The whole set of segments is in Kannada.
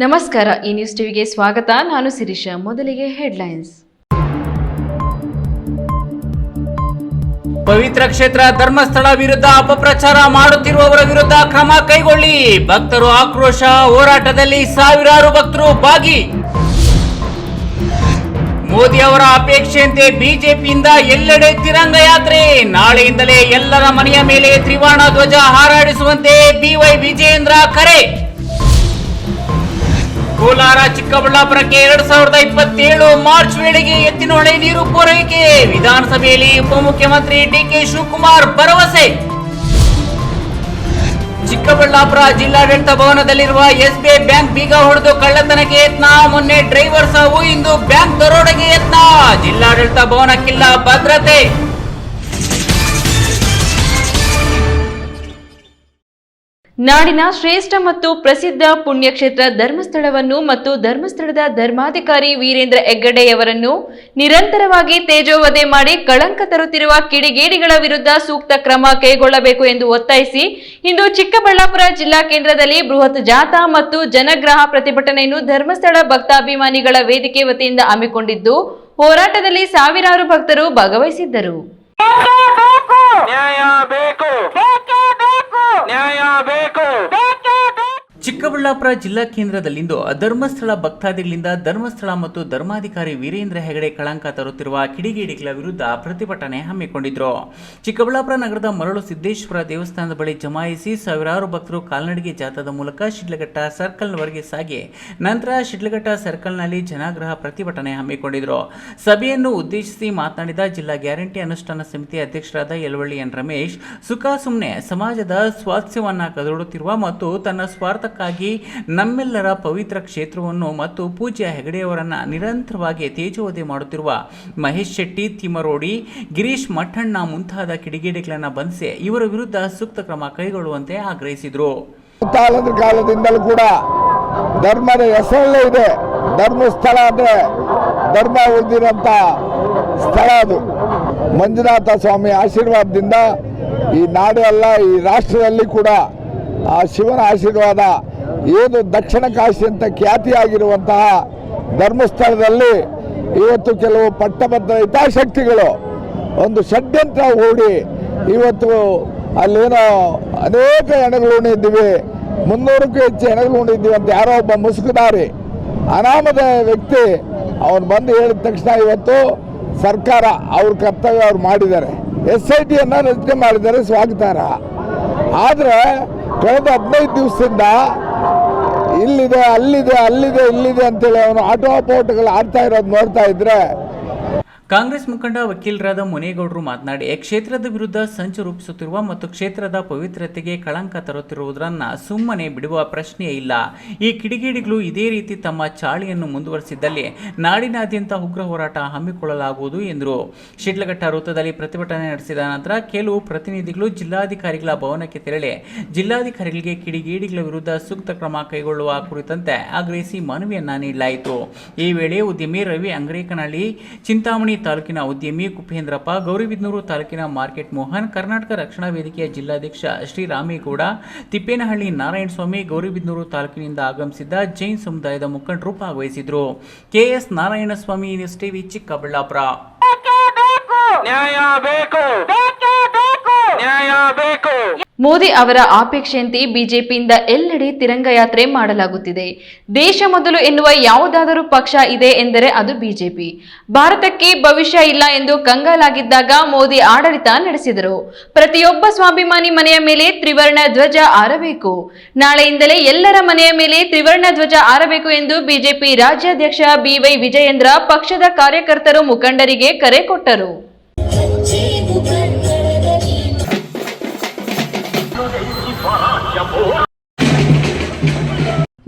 ನಮಸ್ಕಾರ, ಈ ನ್ಯೂಸ್ ಟಿವಿಗೆ ಸ್ವಾಗತ. ನಾನು ಶಿರೀಷ. ಮೊದಲಿಗೆ ಹೆಡ್ಲೈನ್ಸ್. ಪವಿತ್ರ ಕ್ಷೇತ್ರ ಧರ್ಮಸ್ಥಳ ವಿರುದ್ಧ ಅಪಪ್ರಚಾರ ಮಾಡುತ್ತಿರುವವರ ವಿರುದ್ಧ ಕ್ರಮ ಕೈಗೊಳ್ಳಿ. ಭಕ್ತರು ಆಕ್ರೋಶ. ಹೋರಾಟದಲ್ಲಿ ಸಾವಿರಾರು ಭಕ್ತರು ಭಾಗಿ. ಮೋದಿ ಅವರ ಅಪೇಕ್ಷೆಯಂತೆ ಬಿಜೆಪಿಯಿಂದ ಎಲ್ಲೆಡೆ ತಿರಂಗ ಯಾತ್ರೆ. ನಾಳೆಯಿಂದಲೇ ಎಲ್ಲರ ಮನೆಯ ಮೇಲೆ ತ್ರಿವರ್ಣ ಧ್ವಜ ಹಾರಾಡಿಸುವಂತೆ ಬಿವೈ ವಿಜಯೇಂದ್ರ ಕರೆ. ಕೋಲಾರ ಚಿಕ್ಕಬಳ್ಳಾಪುರಕ್ಕೆ 2027 ಮಾರ್ಚ್ ವೇಳೆಗೆ ಎತ್ತಿನಹೊಳೆ ನೀರು ಪೂರೈಕೆ. ವಿಧಾನಸಭೆಯಲ್ಲಿ ಉಪಮುಖ್ಯಮಂತ್ರಿ ಡಿಕೆ ಶಿವಕುಮಾರ್ ಭರವಸೆ. ಚಿಕ್ಕಬಳ್ಳಾಪುರ ಜಿಲ್ಲಾಡಳಿತ ಭವನದಲ್ಲಿರುವ ಎಸ್ಬಿಐ ಬ್ಯಾಂಕ್ ಬೀಗ ಹೊಡೆದು ಕಳ್ಳತನಕ್ಕೆ ಯತ್ನ. ಮೊನ್ನೆ ಡ್ರೈವರ್ ಸಾವು, ಇಂದು ಬ್ಯಾಂಕ್ ದರೋಡೆಗೆ ಯತ್ನ. ಜಿಲ್ಲಾಡಳಿತ ಭವನಕ್ಕಿಲ್ಲ ಭದ್ರತೆ. ನಾಡಿನ ಶ್ರೇಷ್ಠ ಮತ್ತು ಪ್ರಸಿದ್ಧ ಪುಣ್ಯಕ್ಷೇತ್ರ ಧರ್ಮಸ್ಥಳವನ್ನು ಮತ್ತು ಧರ್ಮಸ್ಥಳದ ಧರ್ಮಾಧಿಕಾರಿ ವೀರೇಂದ್ರ ಹೆಗ್ಗಡೆಯವರನ್ನು ನಿರಂತರವಾಗಿ ತೇಜೋವಧೆ ಮಾಡಿ ಕಳಂಕ ತರುತ್ತಿರುವ ಕಿಡಿಗೇಡಿಗಳ ವಿರುದ್ಧ ಸೂಕ್ತ ಕ್ರಮ ಕೈಗೊಳ್ಳಬೇಕು ಎಂದು ಒತ್ತಾಯಿಸಿ ಇಂದು ಚಿಕ್ಕಬಳ್ಳಾಪುರ ಜಿಲ್ಲಾ ಕೇಂದ್ರದಲ್ಲಿ ಬೃಹತ್ ಜಾಥಾ ಮತ್ತು ಜನಗ್ರಹ ಪ್ರತಿಭಟನೆಯನ್ನು ಧರ್ಮಸ್ಥಳ ಭಕ್ತಾಭಿಮಾನಿಗಳ ವೇದಿಕೆ ವತಿಯಿಂದ ಹಮ್ಮಿಕೊಂಡಿದ್ದು, ಹೋರಾಟದಲ್ಲಿ ಸಾವಿರಾರು ಭಕ್ತರು ಭಾಗವಹಿಸಿದ್ದರು. ಚಿಕ್ಕಬಳ್ಳಾಪುರ ಜಿಲ್ಲಾ ಕೇಂದ್ರದಲ್ಲಿಂದು ಧರ್ಮಸ್ಥಳ ಭಕ್ತಾದಿಗಳಿಂದ ಧರ್ಮಸ್ಥಳ ಮತ್ತು ಧರ್ಮಾಧಿಕಾರಿ ವೀರೇಂದ್ರ ಹೆಗಡೆ ಕಳಂಕ ತರುತ್ತಿರುವ ಕಿಡಿಗೇಡಿಗಳ ವಿರುದ್ಧ ಪ್ರತಿಭಟನೆ ಹಮ್ಮಿಕೊಂಡಿದ್ರು. ಚಿಕ್ಕಬಳ್ಳಾಪುರ ನಗರದ ಮರಳು ಸಿದ್ದೇಶ್ವರ ದೇವಸ್ಥಾನದ ಬಳಿ ಜಮಾಯಿಸಿ ಸಾವಿರಾರು ಭಕ್ತರು ಕಾಲ್ನಡಿಗೆ ಜಾಥಾದ ಮೂಲಕ ಶಿಡ್ಲಘಟ್ಟ ಸರ್ಕಲ್ವರೆಗೆ ಸಾಗಿ ನಂತರ ಶಿಡ್ಲಘಟ್ಟ ಸರ್ಕಲ್ನಲ್ಲಿ ಜನಾಗ್ರಹ ಪ್ರತಿಭಟನೆ ಹಮ್ಮಿಕೊಂಡಿದ್ರು. ಸಭೆಯನ್ನು ಉದ್ದೇಶಿಸಿ ಮಾತನಾಡಿದ ಜಿಲ್ಲಾ ಗ್ಯಾರಂಟಿ ಅನುಷ್ಠಾನ ಸಮಿತಿ ಅಧ್ಯಕ್ಷರಾದ ಯಲವಳ್ಳಿ ಎನ್ ರಮೇಶ್, ಸುಮ್ಮನೆ ಸಮಾಜದ ಸ್ವಾಸ್ಥ್ಯವನ್ನ ಕದಡುತ್ತಿರುವ ಮತ್ತು ತನ್ನ ಸ್ವಾರ್ಥಕ್ಕಾಗಿ ನಮ್ಮೆಲ್ಲರ ಪವಿತ್ರ ಕ್ಷೇತ್ರವನ್ನು ಮತ್ತು ಪೂಜ್ಯ ಹೆಗಡೆಯವರನ್ನ ನಿರಂತರವಾಗಿ ತೇಜೋವಧೆ ಮಾಡುತ್ತಿರುವ ಮಹೇಶ್ ಶೆಟ್ಟಿ, ತಿಮರೋಡಿ, ಗಿರೀಶ್ ಮಠಣ್ಣ ಮುಂತಾದ ಕಿಡಿಗೇಡಿಗಳನ್ನು ಬಂಧಿಸಿ ಇವರ ವಿರುದ್ಧ ಸೂಕ್ತ ಕ್ರಮ ಕೈಗೊಳ್ಳುವಂತೆ ಆಗ್ರಹಿಸಿದರು. ಕಾಲದಿಂದಲೂ ಕೂಡ ಧರ್ಮದ ಹೆಸರಲ್ಲೇ ಇದೆ. ಧರ್ಮಸ್ಥಳ ಅಂದ್ರೆ ಧರ್ಮ ಉಳಿದಿರುವಂತ ಸ್ಥಳ. ಅದು ಮಂಜುನಾಥ ಸ್ವಾಮಿ ಆಶೀರ್ವಾದದಿಂದ ಈ ನಾಡು ಅಲ್ಲ, ಈ ರಾಷ್ಟ್ರದಲ್ಲಿ ಕೂಡ ಆ ಶಿವನ ಆಶೀರ್ವಾದ ಏನು ದಕ್ಷಿಣ ಕಾಶಿ ಅಂತ ಖ್ಯಾತಿಯಾಗಿರುವಂತಹ ಧರ್ಮಸ್ಥಳದಲ್ಲಿ ಇವತ್ತು ಕೆಲವು ಪಟ್ಟಭದ್ರ ಹಿತಾಸಕ್ತಿಗಳು ಒಂದು ಷಡ್ಯಂತ್ರ ಹೂಡಿ ಇವತ್ತು ಅಲ್ಲೇನೋ ಅನೇಕ ಹೆಣಗಳು ಉಣಿದ್ದೀವಿ, 300ಕ್ಕೂ ಹೆಚ್ಚು ಹೆಣಗಳು ಉಣಿದ್ದೀವಿ ಅಂತ ಯಾರೋ ಒಬ್ಬ ಮುಸುಕುದಾರಿ ಅನಾಮದ ವ್ಯಕ್ತಿ ಅವನು ಬಂದು ಹೇಳಿದ ತಕ್ಷಣ ಇವತ್ತು ಸರ್ಕಾರ ಅವ್ರ ಕರ್ತವ್ಯ ಅವ್ರು ಮಾಡಿದ್ದಾರೆ. SITಯನ್ನು ರಚನೆ ಮಾಡಿದ್ದಾರೆ, ಸ್ವಾಗತಾರ್ಹ. ಆದರೆ ಕಳೆದ 15 ದಿವಸದಿಂದ ಇಲ್ಲಿದೆ ಇಲ್ಲಿದೆ ಅಂತೇಳಿ ಅವನು ಆಟೋಪಾಟಗಳು ಆಡ್ತಾ ಇರೋದು ನೋಡ್ತಾ ಇದ್ರೆ. ಕಾಂಗ್ರೆಸ್ ಮುಖಂಡ ವಕೀಲರಾದ ಮುನೇಗೌಡರು ಮಾತನಾಡಿ, ಕ್ಷೇತ್ರದ ವಿರುದ್ಧ ಸಂಚು ರೂಪಿಸುತ್ತಿರುವ ಮತ್ತು ಕ್ಷೇತ್ರದ ಪವಿತ್ರತೆಗೆ ಕಳಂಕ ತರುತ್ತಿರುವುದನ್ನ ಸುಮ್ಮನೆ ಬಿಡುವ ಪ್ರಶ್ನೆಯೇ ಇಲ್ಲ. ಈ ಕಿಡಿಗೇಡಿಗಳು ಇದೇ ರೀತಿ ತಮ್ಮ ಚಾಳಿಯನ್ನು ಮುಂದುವರಿಸಿದ್ದಲ್ಲಿ ನಾಡಿನಾದ್ಯಂತ ಉಗ್ರ ಹೋರಾಟ ಹಮ್ಮಿಕೊಳ್ಳಲಾಗುವುದು ಎಂದರು. ಶಿಡ್ಲಘಟ್ಟ ವೃತ್ತದಲ್ಲಿ ಪ್ರತಿಭಟನೆ ನಡೆಸಿದ ನಂತರ ಕೆಲವು ಪ್ರತಿನಿಧಿಗಳು ಜಿಲ್ಲಾಧಿಕಾರಿಗಳ ಭವನಕ್ಕೆ ತೆರಳಿ ಜಿಲ್ಲಾಧಿಕಾರಿಗಳಿಗೆ ಕಿಡಿಗೇಡಿಗಳ ವಿರುದ್ಧ ಸೂಕ್ತ ಕ್ರಮ ಕೈಗೊಳ್ಳುವ ಕುರಿತಂತೆ ಆಗ್ರಹಿಸಿ ಮನವಿಯನ್ನ ನೀಡಲಾಯಿತು. ಈ ವೇಳೆ ಉದ್ಯಮಿ ರವಿ ಅಂಗ್ರೇಕನಹಳ್ಳಿ, ಚಿಂತಾಮಣಿ ತಾಲೂಕಿನ ಉದ್ಯಮಿ ಕುಪೇಂದ್ರಪ್ಪ, ಗೌರಿಬಿದನೂರು ತಾಲೂಕಿನ ಮಾರ್ಕೆಟ್ ಮೋಹನ್, ಕರ್ನಾಟಕ ರಕ್ಷಣಾ ವೇದಿಕೆಯ ಜಿಲ್ಲಾಧ್ಯಕ್ಷ ಶ್ರೀರಾಮೇಗೌಡ, ತಿಪ್ಪೇನಹಳ್ಳಿ ನಾರಾಯಣಸ್ವಾಮಿ, ಗೌರಿಬಿದನೂರು ತಾಲೂಕಿನಿಂದ ಆಗಮಿಸಿದ್ದ ಜೈನ್ ಸಮುದಾಯದ ಮುಖಂಡರು ಭಾಗವಹಿಸಿದ್ರು. KS Narayanaswamy, news TV, Chikkaballapur. Modi ಅವರ ಅಪೇಕ್ಷೆಯಂತೆ ಬಿಜೆಪಿಯಿಂದ ಎಲ್ಲೆಡೆ ತಿರಂಗ ಯಾತ್ರೆ ಮಾಡಲಾಗುತ್ತಿದೆ. ದೇಶ ಮೊದಲು ಎನ್ನುವ ಯಾವುದಾದರೂ ಪಕ್ಷ ಇದೆ ಎಂದರೆ ಅದು ಬಿಜೆಪಿ. ಭಾರತಕ್ಕೆ ಭವಿಷ್ಯ ಇಲ್ಲ ಎಂದು ಕಂಗಾಲಾಗಿದ್ದಾಗ ಮೋದಿ ಆಡಳಿತ ನಡೆಸಿದರು. ಪ್ರತಿಯೊಬ್ಬ ಸ್ವಾಭಿಮಾನಿ ಮನೆಯ ಮೇಲೆ ತ್ರಿವರ್ಣ ಧ್ವಜ ಹಾರಬೇಕು. ನಾಳೆಯಿಂದಲೇ ಎಲ್ಲರ ಮನೆಯ ಮೇಲೆ ತ್ರಿವರ್ಣ ಧ್ವಜ ಹಾರಬೇಕು ಎಂದು ಬಿಜೆಪಿ ರಾಜ್ಯಾಧ್ಯಕ್ಷ ಬಿವೈ ವಿಜಯೇಂದ್ರ ಪಕ್ಷದ ಕಾರ್ಯಕರ್ತರು ಮುಖಂಡರಿಗೆ ಕರೆ ಕೊಟ್ಟರು.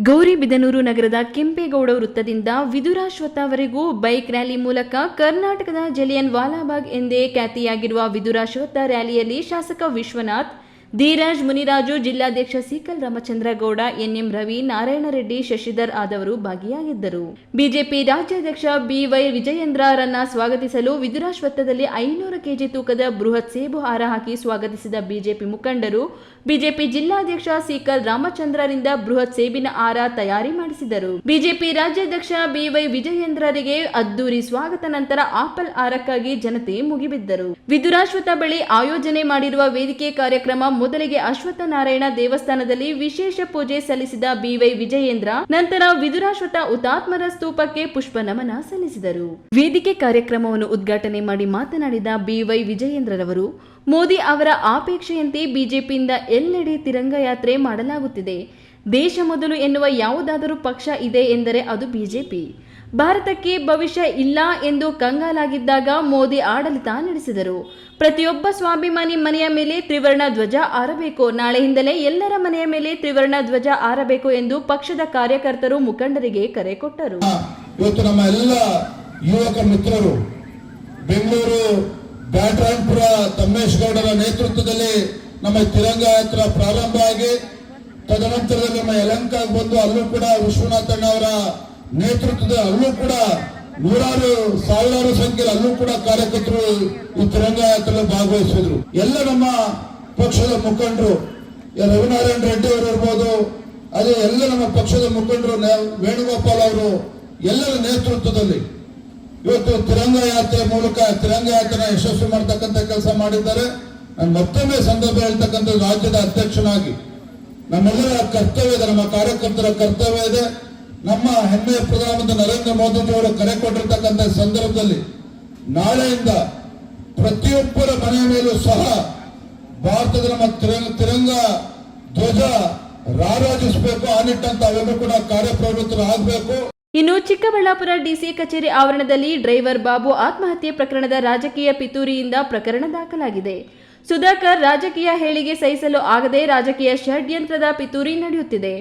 ಗೌರಿಬಿದನೂರು ನಗರದ ಕೆಂಪೇಗೌಡ ವೃತ್ತದಿಂದ ವಿದುರಾಶ್ವತ್ಥವರೆಗೂ ಬೈಕ್ ರ್ಯಾಲಿ ಮೂಲಕ ಕರ್ನಾಟಕದ ಜಲಿಯನ್ ವಾಲಾಬಾಗ್ ಎಂದೇ ಖ್ಯಾತಿಯಾಗಿರುವ ವಿದುರಾಶ್ವತ್ಥ ರ್ಯಾಲಿಯಲ್ಲಿ ಶಾಸಕ ವಿಶ್ವನಾಥ್, ಧೀರಾಜ್ ಮುನಿರಾಜು, ಜಿಲ್ಲಾಧ್ಯಕ್ಷ ಸಿಕಲ್ ರಾಮಚಂದ್ರ ಗೌಡ, ಎನ್ಎಂ ರವಿ, ನಾರಾಯಣ ರೆಡ್ಡಿ, ಶಶಿಧರ್ ಆದವರು ಭಾಗಿಯಾಗಿದ್ದರು. ಬಿಜೆಪಿ ರಾಜ್ಯಾಧ್ಯಕ್ಷ ಬಿವೈ ವಿಜಯೇಂದ್ರರನ್ನ ಸ್ವಾಗತಿಸಲು ವಿದುರಾಶ್ವತ್ಥದಲ್ಲಿ 500 ಕೆಜಿ ತೂಕದ ಬೃಹತ್ ಸೇಬು ಹಾರ ಹಾಕಿ ಸ್ವಾಗತಿಸಿದ ಬಿಜೆಪಿ ಮುಖಂಡರು ಬಿಜೆಪಿ ಜಿಲ್ಲಾಧ್ಯಕ್ಷ ಸಿಕಲ್ ರಾಮಚಂದ್ರರಿಂದ ಬೃಹತ್ ಸೇಬಿನ ಹಾರ ತಯಾರಿ ಮಾಡಿಸಿದರು. ಬಿಜೆಪಿ ರಾಜ್ಯಾಧ್ಯಕ್ಷ ಬಿವೈ ವಿಜಯೇಂದ್ರರಿಗೆ ಅದ್ದೂರಿ ಸ್ವಾಗತ ನಂತರ ಆಪಲ್ ಹಾರಕ್ಕಾಗಿ ಜನತೆ ಮುಗಿಬಿದ್ದರು. ವಿದುರಾಶ್ವತ್ಥ ಬಳಿ ಆಯೋಜನೆ ಮಾಡಿರುವ ವೇದಿಕೆ ಕಾರ್ಯಕ್ರಮ ಮೊದಲಿಗೆ ಅಶ್ವತ್ಥ ನಾರಾಯಣ ದೇವಸ್ಥಾನದಲ್ಲಿ ವಿಶೇಷ ಪೂಜೆ ಸಲ್ಲಿಸಿದ ಬಿವೈ ವಿಜಯೇಂದ್ರ ನಂತರ ವಿದುರಾಶ್ವತ್ಥ ಹುತಾತ್ಮರ ಸ್ತೂಪಕ್ಕೆ ಪುಷ್ಪ ನಮನ ಸಲ್ಲಿಸಿದರು. ವೇದಿಕೆ ಕಾರ್ಯಕ್ರಮವನ್ನು ಉದ್ಘಾಟನೆ ಮಾಡಿ ಮಾತನಾಡಿದ ಬಿವೈ ವಿಜಯೇಂದ್ರರವರು, ಮೋದಿ ಅವರ ಅಪೇಕ್ಷೆಯಂತೆ ಬಿಜೆಪಿಯಿಂದ ಎಲ್ಲೆಡೆ ತಿರಂಗ ಯಾತ್ರೆ ಮಾಡಲಾಗುತ್ತಿದೆ. ದೇಶ ಮೊದಲು ಎನ್ನುವ ಯಾವುದಾದರೂ ಪಕ್ಷ ಇದೆ ಎಂದರೆ ಅದು ಬಿಜೆಪಿ. ಭಾರತಕ್ಕೆ ಭವಿಷ್ಯ ಇಲ್ಲ ಎಂದು ಕಂಗಾಲಾಗಿದ್ದಾಗ ಮೋದಿ ಆಡಳಿತ ನಡೆಸಿದರು. ಪ್ರತಿಯೊಬ್ಬ ಸ್ವಾಭಿಮಾನಿ ಮನೆಯ ಮೇಲೆ ತ್ರಿವರ್ಣ ಧ್ವಜ ಹಾರಬೇಕು. ನಾಳೆಯಿಂದಲೇ ಎಲ್ಲರ ಮನೆಯ ಮೇಲೆ ತ್ರಿವರ್ಣ ಧ್ವಜ ಹಾರಬೇಕು ಎಂದು ಪಕ್ಷದ ಕಾರ್ಯಕರ್ತರು ಮುಖಂಡರಿಗೆ ಕರೆ ಕೊಟ್ಟರು. ಇವತ್ತು ನಮ್ಮ ಎಲ್ಲ ಯುವಕ ಮಿತ್ರರು ಬೆಂಗಳೂರು ಬ್ಯಾಟರಾಯನಪುರ ತಮ್ಮೇಶ್ ಗೌಡರ ನೇತೃತ್ವದಲ್ಲಿ ನಮ್ಮ ತಿರಂಗ ಯಾತ್ರಾ ಪ್ರಾರಂಭ ಆಗಿ ತದನಂತರದಲ್ಲಿ ನಮ್ಮ ಯಲಹಂಕಕ್ಕೆ ಬಂದು ಅಲ್ಲೂ ಕೂಡ ವಿಶ್ವನಾಥಣ್ಣ ಅವರ ನೇತೃತ್ವದಲ್ಲಿ ಅಲ್ಲೂ ಕೂಡ ನೂರಾರು ಸಾವಿರಾರು ಸಂಖ್ಯೆಯಲ್ಲಿ ಅಲ್ಲೂ ಕೂಡ ಕಾರ್ಯಕರ್ತರು ಈ ತಿರಂಗ ಯಾತ್ರೆಯಲ್ಲಿ ಭಾಗವಹಿಸಿದ್ರು. ಎಲ್ಲ ನಮ್ಮ ಪಕ್ಷದ ಮುಖಂಡರು ರವಿನಾರಾಯಣ ರೆಡ್ಡಿ ಅವರು ಇರ್ಬೋದು, ಅದೇ ಎಲ್ಲ ನಮ್ಮ ಪಕ್ಷದ ಮುಖಂಡರು ವೇಣುಗೋಪಾಲ್ ಅವರು ಎಲ್ಲರ ನೇತೃತ್ವದಲ್ಲಿ ಇವತ್ತು ತಿರಂಗ ಯಾತ್ರೆ ಮೂಲಕ ತಿರಂಗ ಯಾತ್ರೆ ಯಶಸ್ವಿ ಮಾಡತಕ್ಕಂಥ ಕೆಲಸ ಮಾಡಿದ್ದಾರೆ. ನಾನು ಮತ್ತೊಮ್ಮೆ ಸಂದರ್ಭ ಹೇಳ್ತಕ್ಕಂಥ ರಾಜ್ಯದ ಅಧ್ಯಕ್ಷನಾಗಿ ನಮ್ಮೆಲ್ಲರ ಕರ್ತವ್ಯ ಇದೆ, ನಮ್ಮ ಕಾರ್ಯಕರ್ತರ ಕರ್ತವ್ಯ ಇದೆ. ನಮ್ಮ ಹೆಮ್ಮೆಯ ಪ್ರಧಾನಮಂತ್ರಿ ನರೇಂದ್ರ ಮೋದಿ ಅವರು ಕರೆ ಕೊಟ್ಟಿರ್ತಕ್ಕಂಥ ಸಂದರ್ಭದಲ್ಲಿ ನಾಳೆಯಿಂದ ಪ್ರತಿಯೊಬ್ಬರ ಮನೆಯ ಮೇಲೂ ಸಹ ಭಾರತದ ನಮ್ಮ ತಿರಂಗ ಧ್ವಜ ರಾರಾಜಿಸಬೇಕು. ಆ ನಿಟ್ಟಂತ ಅವೆಲ್ಲರೂ ಕೂಡ ಕಾರ್ಯಪ್ರವೃತ್ತರು ಆಗಬೇಕು. ಇನ್ನು ಚಿಕ್ಕಬಳ್ಳಾಪುರ ಡಿಸಿ ಕಚೇರಿ ಆವರಣದಲ್ಲಿ ಡ್ರೈವರ್ ಬಾಬು ಆತ್ಮಹತ್ಯೆ ಪ್ರಕರಣದ ರಾಜಕೀಯ ಪಿತೂರಿಯಿಂದ ಪ್ರಕರಣ ದಾಖಲಾಗಿದೆ. ಸುಧಾಕರ್ ರಾಜಕೀಯ ಹೇಳಿಕೆ ಸಹಿಸಲು ಆಗದೆ ರಾಜಕೀಯ ಷಡ್ಯಂತ್ರದ ಪಿತೂರಿ ನಡೆಯುತ್ತಿದೆ.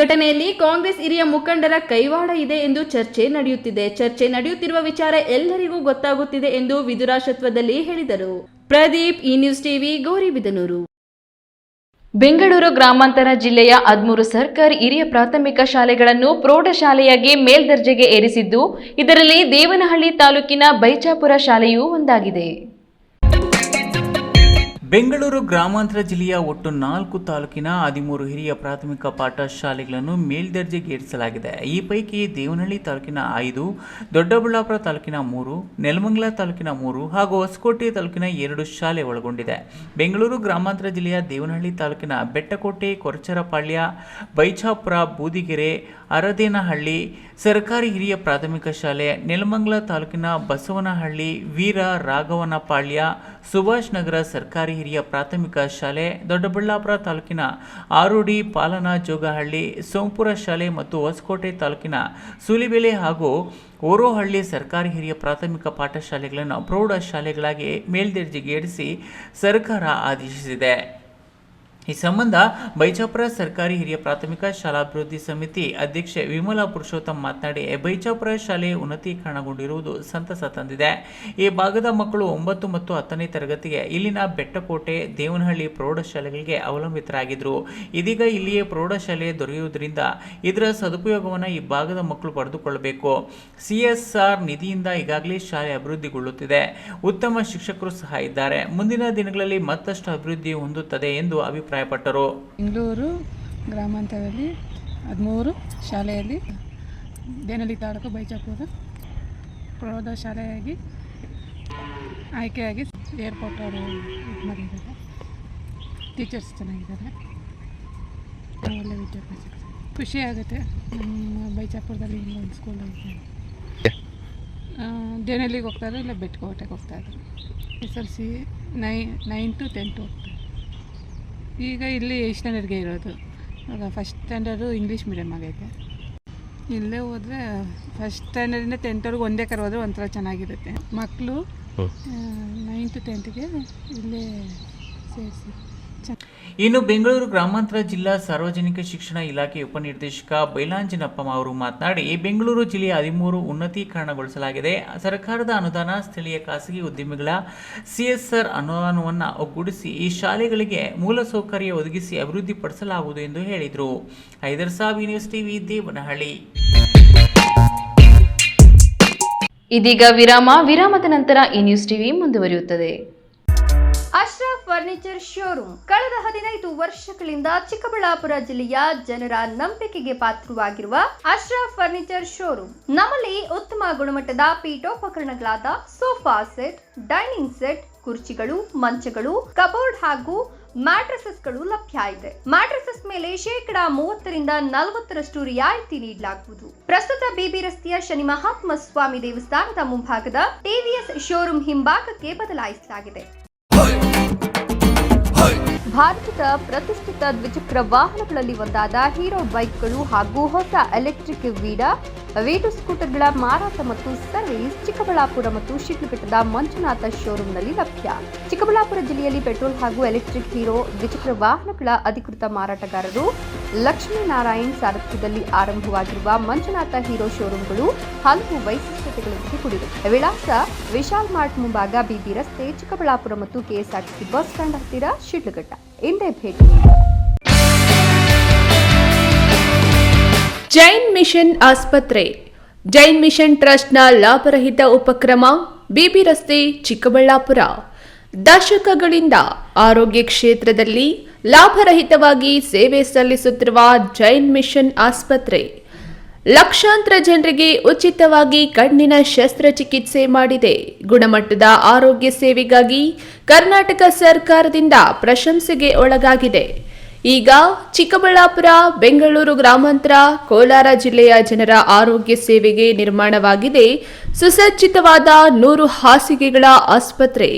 ಘಟನೆಯಲ್ಲಿ ಕಾಂಗ್ರೆಸ್ ಹಿರಿಯ ಮುಖಂಡರ ಕೈವಾಡ ಇದೆ ಎಂದು ಚರ್ಚೆ ನಡೆಯುತ್ತಿದೆ. ಚರ್ಚೆ ನಡೆಯುತ್ತಿರುವ ವಿಚಾರ ಎಲ್ಲರಿಗೂ ಗೊತ್ತಾಗುತ್ತಿದೆ ಎಂದು ವಿದುರಾಶ್ವತ್ಥದಲ್ಲಿ ಹೇಳಿದರು. ಪ್ರದೀಪ್, ಈ ನ್ಯೂಸ್ ಟಿವಿ, ಗೌರಿಬಿದನೂರು. ಬೆಂಗಳೂರು ಗ್ರಾಮಾಂತರ ಜಿಲ್ಲೆಯ 13 ಸರ್ಕಾರಿ ಹಿರಿಯ ಪ್ರಾಥಮಿಕ ಶಾಲೆಗಳನ್ನು ಪ್ರೌಢಶಾಲೆಯಾಗಿ ಮೇಲ್ದರ್ಜೆಗೆ ಏರಿಸಿದ್ದು, ಇದರಲ್ಲಿ ದೇವನಹಳ್ಳಿ ತಾಲೂಕಿನ ಬೈಚಾಪುರ ಶಾಲೆಯೂ ಒಂದಾಗಿದೆ. ಬೆಂಗಳೂರು ಗ್ರಾಮಾಂತರ ಜಿಲ್ಲೆಯ ಒಟ್ಟು 4 ತಾಲೂಕಿನ 13 ಹಿರಿಯ ಪ್ರಾಥಮಿಕ ಪಾಠ ಶಾಲೆಗಳನ್ನು ಮೇಲ್ದರ್ಜೆಗೆ ಏರಿಸಲಾಗಿದೆ. ಈ ಪೈಕಿ ದೇವನಹಳ್ಳಿ ತಾಲೂಕಿನ 5, ದೊಡ್ಡಬಳ್ಳಾಪುರ ತಾಲೂಕಿನ 3, ನೆಲಮಂಗಲ ತಾಲೂಕಿನ 3 ಹಾಗೂ ಹೊಸಕೋಟೆ ತಾಲೂಕಿನ 2 ಶಾಲೆ ಒಳಗೊಂಡಿದೆ. ಬೆಂಗಳೂರು ಗ್ರಾಮಾಂತರ ಜಿಲ್ಲೆಯ ದೇವನಹಳ್ಳಿ ತಾಲೂಕಿನ ಬೆಟ್ಟಕೋಟೆ, ಕೊರಚರಪಾಳ್ಯ, ಬೈಚಾಪುರ, ಬೂದಿಗೆರೆ, ಅರದೇನಹಳ್ಳಿ ಸರ್ಕಾರಿ ಹಿರಿಯ ಪ್ರಾಥಮಿಕ ಶಾಲೆ, ನೆಲಮಂಗಲ ತಾಲೂಕಿನ ಬಸವನಹಳ್ಳಿ, ವೀರ ರಾಘವನಪಾಳ್ಯ, ಸುಭಾಷ್ ನಗರ ಸರ್ಕಾರಿ ಹಿರಿಯ ಪ್ರಾಥಮಿಕ ಶಾಲೆ, ದೊಡ್ಡಬಳ್ಳಾಪುರ ತಾಲೂಕಿನ ಆರೋಡಿ, ಪಾಲನಾ, ಜೋಗಹಳ್ಳಿ, ಸೋಂಪುರ ಶಾಲೆ ಮತ್ತು ಹೊಸಕೋಟೆ ತಾಲೂಕಿನ ಸೂಲಿಬೆಲೆ ಹಾಗೂ ಓರೋಹಳ್ಳಿ ಸರ್ಕಾರಿ ಹಿರಿಯ ಪ್ರಾಥಮಿಕ ಪಾಠಶಾಲೆಗಳನ್ನು ಪ್ರೌಢ ಶಾಲೆಗಳಾಗಿ ಮೇಲ್ದರ್ಜೆಗೆ ಏರಿಸಿ ಸರ್ಕಾರ ಆದೇಶಿಸಿದೆ. ಈ ಸಂಬಂಧ ಬೈಚಾಪುರ ಸರ್ಕಾರಿ ಹಿರಿಯ ಪ್ರಾಥಮಿಕ ಶಾಲಾಭಿವೃದ್ಧಿ ಸಮಿತಿ ಅಧ್ಯಕ್ಷೆ ವಿಮಲಾ ಪುರುಷೋತ್ತಮ್ ಮಾತನಾಡಿ, ಬೈಚಾಪುರ ಶಾಲೆ ಉನ್ನತೀಕರಣಗೊಂಡಿರುವುದು ಸಂತಸ ತಂದಿದೆ. ಈ ಭಾಗದ ಮಕ್ಕಳು 9 ಮತ್ತು 10ನೇ ತರಗತಿಗೆ ಇಲ್ಲಿನ ಬೆಟ್ಟಕೋಟೆ, ದೇವನಹಳ್ಳಿ ಪ್ರೌಢಶಾಲೆಗಳಿಗೆ ಅವಲಂಬಿತರಾಗಿದ್ದರು. ಇದೀಗ ಇಲ್ಲಿಯೇ ಪ್ರೌಢಶಾಲೆ ದೊರೆಯುವುದರಿಂದ ಇದರ ಸದುಪಯೋಗವನ್ನು ಈ ಭಾಗದ ಮಕ್ಕಳು ಪಡೆದುಕೊಳ್ಳಬೇಕು. CSR ನಿಧಿಯಿಂದ ಈಗಾಗಲೇ ಶಾಲೆ ಅಭಿವೃದ್ಧಿಗೊಳ್ಳುತ್ತಿದೆ. ಉತ್ತಮ ಶಿಕ್ಷಕರು ಸಹ ಇದ್ದಾರೆ. ಮುಂದಿನ ದಿನಗಳಲ್ಲಿ ಮತ್ತಷ್ಟು ಅಭಿವೃದ್ಧಿ ಹೊಂದುತ್ತದೆ ಎಂದು ಅಭಿಪ್ರಾಯಪಟ್ಟರು. ಬೆಂಗಳೂರು ಗ್ರಾಮಾಂತರದಲ್ಲಿ 13 ಶಾಲೆಯಲ್ಲಿ ದೇವನಹಳ್ಳಿ ತಾಲೂಕು ಬೈಚಾಪುರ ಪ್ರೌಢಶಾಲೆಯಾಗಿ ಆಯ್ಕೆಯಾಗಿ ಏರ್ಪೋರ್ಟ್ ಅವರು ಇದು ಮಾಡಿದ್ದಾರೆ. ಟೀಚರ್ಸ್ ಚೆನ್ನಾಗಿದ್ದಾರೆ, ಒಳ್ಳೆ ವಿದ್ಯಾಭ್ಯಾಸ. ಖುಷಿ ಆಗುತ್ತೆ. ನಮ್ಮ ಬೈಚಾಪುರದಲ್ಲಿ ಒಂದು ಸ್ಕೂಲ್ ಐತೆ. ದೇವನಹಳ್ಳಿಗೆ ಹೋಗ್ತಾಯಿದ್ರು, ಇಲ್ಲ ಬೆಟ್ಟಕೋಟೆಗೆ ಹೋಗ್ತಾಯಿದ್ರು. SLC 9 to 10 ಹೋಗ್ತಾರೆ. ಈಗ ಇಲ್ಲಿ 8th ಸ್ಟ್ಯಾಂಡರ್ಡ್ಗೆ ಇರೋದು. ಇವಾಗ ಫಸ್ಟ್ ಸ್ಟ್ಯಾಂಡರ್ಡು ಇಂಗ್ಲೀಷ್ ಮೀಡಿಯಮ್ ಆಗೈತೆ. ಇಲ್ಲೇ ಹೋದರೆ ಫಸ್ಟ್ ಸ್ಟ್ಯಾಂಡರ್ಡಿಂದ 10th ಒಂದೇ ಕಡೆ ಹೋದರೆ ಒಂಥರ ಚೆನ್ನಾಗಿರುತ್ತೆ. ಮಕ್ಕಳು 9 to 10ಗೆ ಇಲ್ಲೇ ಸೇರಿಸಿ ಇನ್ನು ಬೆಂಗಳೂರು ಗ್ರಾಮಾಂತರ ಜಿಲ್ಲಾ ಸಾರ್ವಜನಿಕ ಶಿಕ್ಷಣ ಇಲಾಖೆ ಉಪನಿರ್ದೇಶಕ ಬೈಲಾಂಜನಪ್ಪ ಅವರು ಮಾತನಾಡಿ, ಬೆಂಗಳೂರು ಜಿಲ್ಲೆಯ 13 ಉನ್ನತೀಕರಣಗೊಳಿಸಲಾಗಿದೆ. ಸರ್ಕಾರದ ಅನುದಾನ, ಸ್ಥಳೀಯ ಖಾಸಗಿ ಉದ್ಯಮಿಗಳ CSR ಅನುದಾನವನ್ನು ಒಗ್ಗೂಡಿಸಿ ಈ ಶಾಲೆಗಳಿಗೆ ಮೂಲಸೌಕರ್ಯ ಒದಗಿಸಿ ಅಭಿವೃದ್ಧಿಪಡಿಸಲಾಗುವುದು ಎಂದು ಹೇಳಿದರು. Haider Saab, news TV, Devanahalli. ಇದೀಗ ವಿರಾಮದ ನಂತರ ಈ ನ್ಯೂಸ್ ಟಿವಿ ಮುಂದುವರಿಯುತ್ತದೆ. ಅಶ್ರಫ್ ಫರ್ನಿಚರ್ ಶೋರೂಮ್ ಕಳೆದ 15 ವರ್ಷಗಳಿಂದ ಚಿಕ್ಕಬಳ್ಳಾಪುರ ಜಿಲ್ಲೆಯ ಜನರ ನಂಬಿಕೆಗೆ ಪಾತ್ರವಾಗಿರುವ ಅಶ್ರಫ್ ಫರ್ನಿಚರ್ ಶೋರೂಮ್. ನಮ್ಮಲ್ಲಿ ಉತ್ತಮ ಗುಣಮಟ್ಟದ ಪೀಠೋಪಕರಣಗಳಾದ ಸೋಫಾ ಸೆಟ್, ಡೈನಿಂಗ್ ಸೆಟ್, ಕುರ್ಚಿಗಳು, ಮಂಚಗಳು, ಕಬೋರ್ಡ್ ಹಾಗೂ ಮ್ಯಾಟ್ರೆಸಸ್ಗಳು ಲಭ್ಯ ಇದೆ. ಮ್ಯಾಟ್ರೆಸಸ್ ಮೇಲೆ 30% 40% ರಿಯಾಯಿತಿ ನೀಡಲಾಗುವುದು. ಪ್ರಸ್ತುತ ಬಿಬಿ ರಸ್ತೆಯ ಶನಿ ಮಹಾತ್ಮ ಸ್ವಾಮಿ ದೇವಸ್ಥಾನದ ಮುಂಭಾಗದ ಟಿವಿಎಸ್ ಶೋರೂಮ್ ಹಿಂಭಾಗಕ್ಕೆ ಬದಲಾಯಿಸಲಾಗಿದೆ. ಭಾರತದ ಪ್ರತಿಷ್ಠಿತ ದ್ವಿಚಕ್ರ ವಾಹನಗಳಲ್ಲಿ ಒಂದಾದ ಹೀರೋ ಬೈಕ್ಗಳು ಹಾಗೂ ಹೊಸ ಎಲೆಕ್ಟ್ರಿಕ್ ವೀಟು ಸ್ಕೂಟರ್ಗಳ ಮಾರಾಟ ಮತ್ತು ಸರ್ವಿಸ್ ಚಿಕ್ಕಬಳ್ಳಾಪುರ ಮತ್ತು ಶಿಡ್ಲಘಟ್ಟದ ಮಂಜುನಾಥ ಶೋರೂಮ್ನಲ್ಲಿ ಲಭ್ಯ. ಚಿಕ್ಕಬಳ್ಳಾಪುರ ಜಿಲ್ಲೆಯಲ್ಲಿ ಪೆಟ್ರೋಲ್ ಹಾಗೂ ಎಲೆಕ್ಟ್ರಿಕ್ ಹೀರೋ ದ್ವಿಚಕ್ರ ವಾಹನಗಳ ಅಧಿಕೃತ ಮಾರಾಟಗಾರರು ಲಕ್ಷ್ಮೀನಾರಾಯಣ್ ಸಾರಥ್ಯದಲ್ಲಿ ಆರಂಭವಾಗಿರುವ ಮಂಜುನಾಥ ಹೀರೋ ಶೋರೂಮ್ಗಳು ಹಲವು ವೈಶಿಷ್ಟ್ಯತೆಗಳೊಂದಿಗೆ ಕೂಡಿವೆ. ವಿಳಾಸ ವಿಶಾಲ್ ಮಾರ್ಟ್ ಮುಂಭಾಗ, ಬಿಬಿ ರಸ್ತೆ, ಚಿಕ್ಕಬಳ್ಳಾಪುರ ಮತ್ತು ಕೆಎಸ್ಆರ್ಟಿಸಿ ಬಸ್ ಸ್ಟ್ಯಾಂಡ್ ಹತ್ತಿರ, ಶಿಡ್ಲಘಟ್ಟ. ಇಂದೇ ಭೇಟಿ. ಜೈನ್ ಮಿಷನ್ ಆಸ್ಪತ್ರೆ. ಜೈನ್ ಮಿಷನ್ ಟ್ರಸ್ಟ್ನ ಲಾಭರಹಿತ ಉಪಕ್ರಮ, ಬಿಬಿ ರಸ್ತೆ, ಚಿಕ್ಕಬಳ್ಳಾಪುರ. ದಶಕಗಳಿಂದ ಆರೋಗ್ಯ ಕ್ಷೇತ್ರದಲ್ಲಿ ಲಾಭರಹಿತವಾಗಿ ಸೇವೆ ಸಲ್ಲಿಸುತ್ತಿರುವ ಜೈನ್ ಮಿಷನ್ ಆಸ್ಪತ್ರೆ ಲಕ್ಷಾಂತರ ಜನರಿಗೆ ಉಚಿತವಾಗಿ ಕಣ್ಣಿನ ಶಸ್ತ್ರಚಿಕಿತ್ಸೆ ಮಾಡಿದೆ. ಗುಣಮಟ್ಟದ ಆರೋಗ್ಯ ಸೇವೆಗಾಗಿ ಕರ್ನಾಟಕ ಸರ್ಕಾರದಿಂದ ಪ್ರಶಂಸೆಗೆ ಒಳಗಾಗಿದೆ. ಈಗ ಚಿಕ್ಕಬಳ್ಳಾಪುರ, ಬೆಂಗಳೂರು ಗ್ರಾಮಾಂತರ, ಕೋಲಾರ ಜಿಲ್ಲೆಯ ಜನರ ಆರೋಗ್ಯ ಸೇವೆಗೆ ನಿರ್ಮಾಣವಾಗಿದೆ ಸುಸಜ್ಜಿತವಾದ 100 ಹಾಸಿಗೆಗಳ ಆಸ್ಪತ್ರೆ.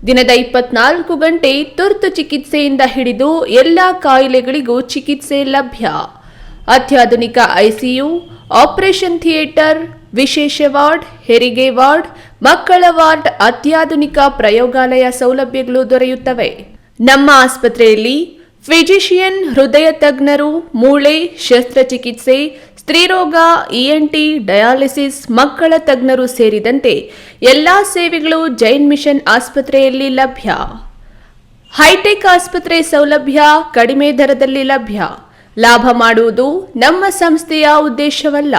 ದಿನದ 24 ಗಂಟೆ ತುರ್ತು ಚಿಕಿತ್ಸೆಯಿಂದ ಹಿಡಿದು ಎಲ್ಲ ಕಾಯಿಲೆಗಳಿಗೂ ಚಿಕಿತ್ಸೆ ಲಭ್ಯ. ಅತ್ಯಾಧುನಿಕ ಐಸಿಯು, ಆಪರೇಷನ್ ಥಿಯೇಟರ್, ವಿಶೇಷ ವಾರ್ಡ್, ಹೆರಿಗೆ ವಾರ್ಡ್, ಮಕ್ಕಳ ವಾರ್ಡ್, ಅತ್ಯಾಧುನಿಕ ಪ್ರಯೋಗಾಲಯ ಸೌಲಭ್ಯಗಳು ದೊರೆಯುತ್ತವೆ. ನಮ್ಮ ಆಸ್ಪತ್ರೆಯಲ್ಲಿ ಫಿಜಿಷಿಯನ್, ಹೃದಯ ತಜ್ಞರು, ಮೂಳೆ ಶಸ್ತ್ರಚಿಕಿತ್ಸೆ, ಸ್ತ್ರೀರೋಗ, ENT, ಡಯಾಲಿಸಿಸ್, ಮಕ್ಕಳ ತಜ್ಞರು ಸೇರಿದಂತೆ ಎಲ್ಲಾ ಸೇವೆಗಳು ಜೈನ್ ಮಿಷನ್ ಆಸ್ಪತ್ರೆಯಲ್ಲಿ ಲಭ್ಯ. ಹೈಟೆಕ್ ಆಸ್ಪತ್ರೆ ಸೌಲಭ್ಯ ಕಡಿಮೆ ದರದಲ್ಲಿ ಲಭ್ಯ. ಲಾಭ ಮಾಡುವುದು ನಮ್ಮ ಸಂಸ್ಥೆಯ ಉದ್ದೇಶವಲ್ಲ,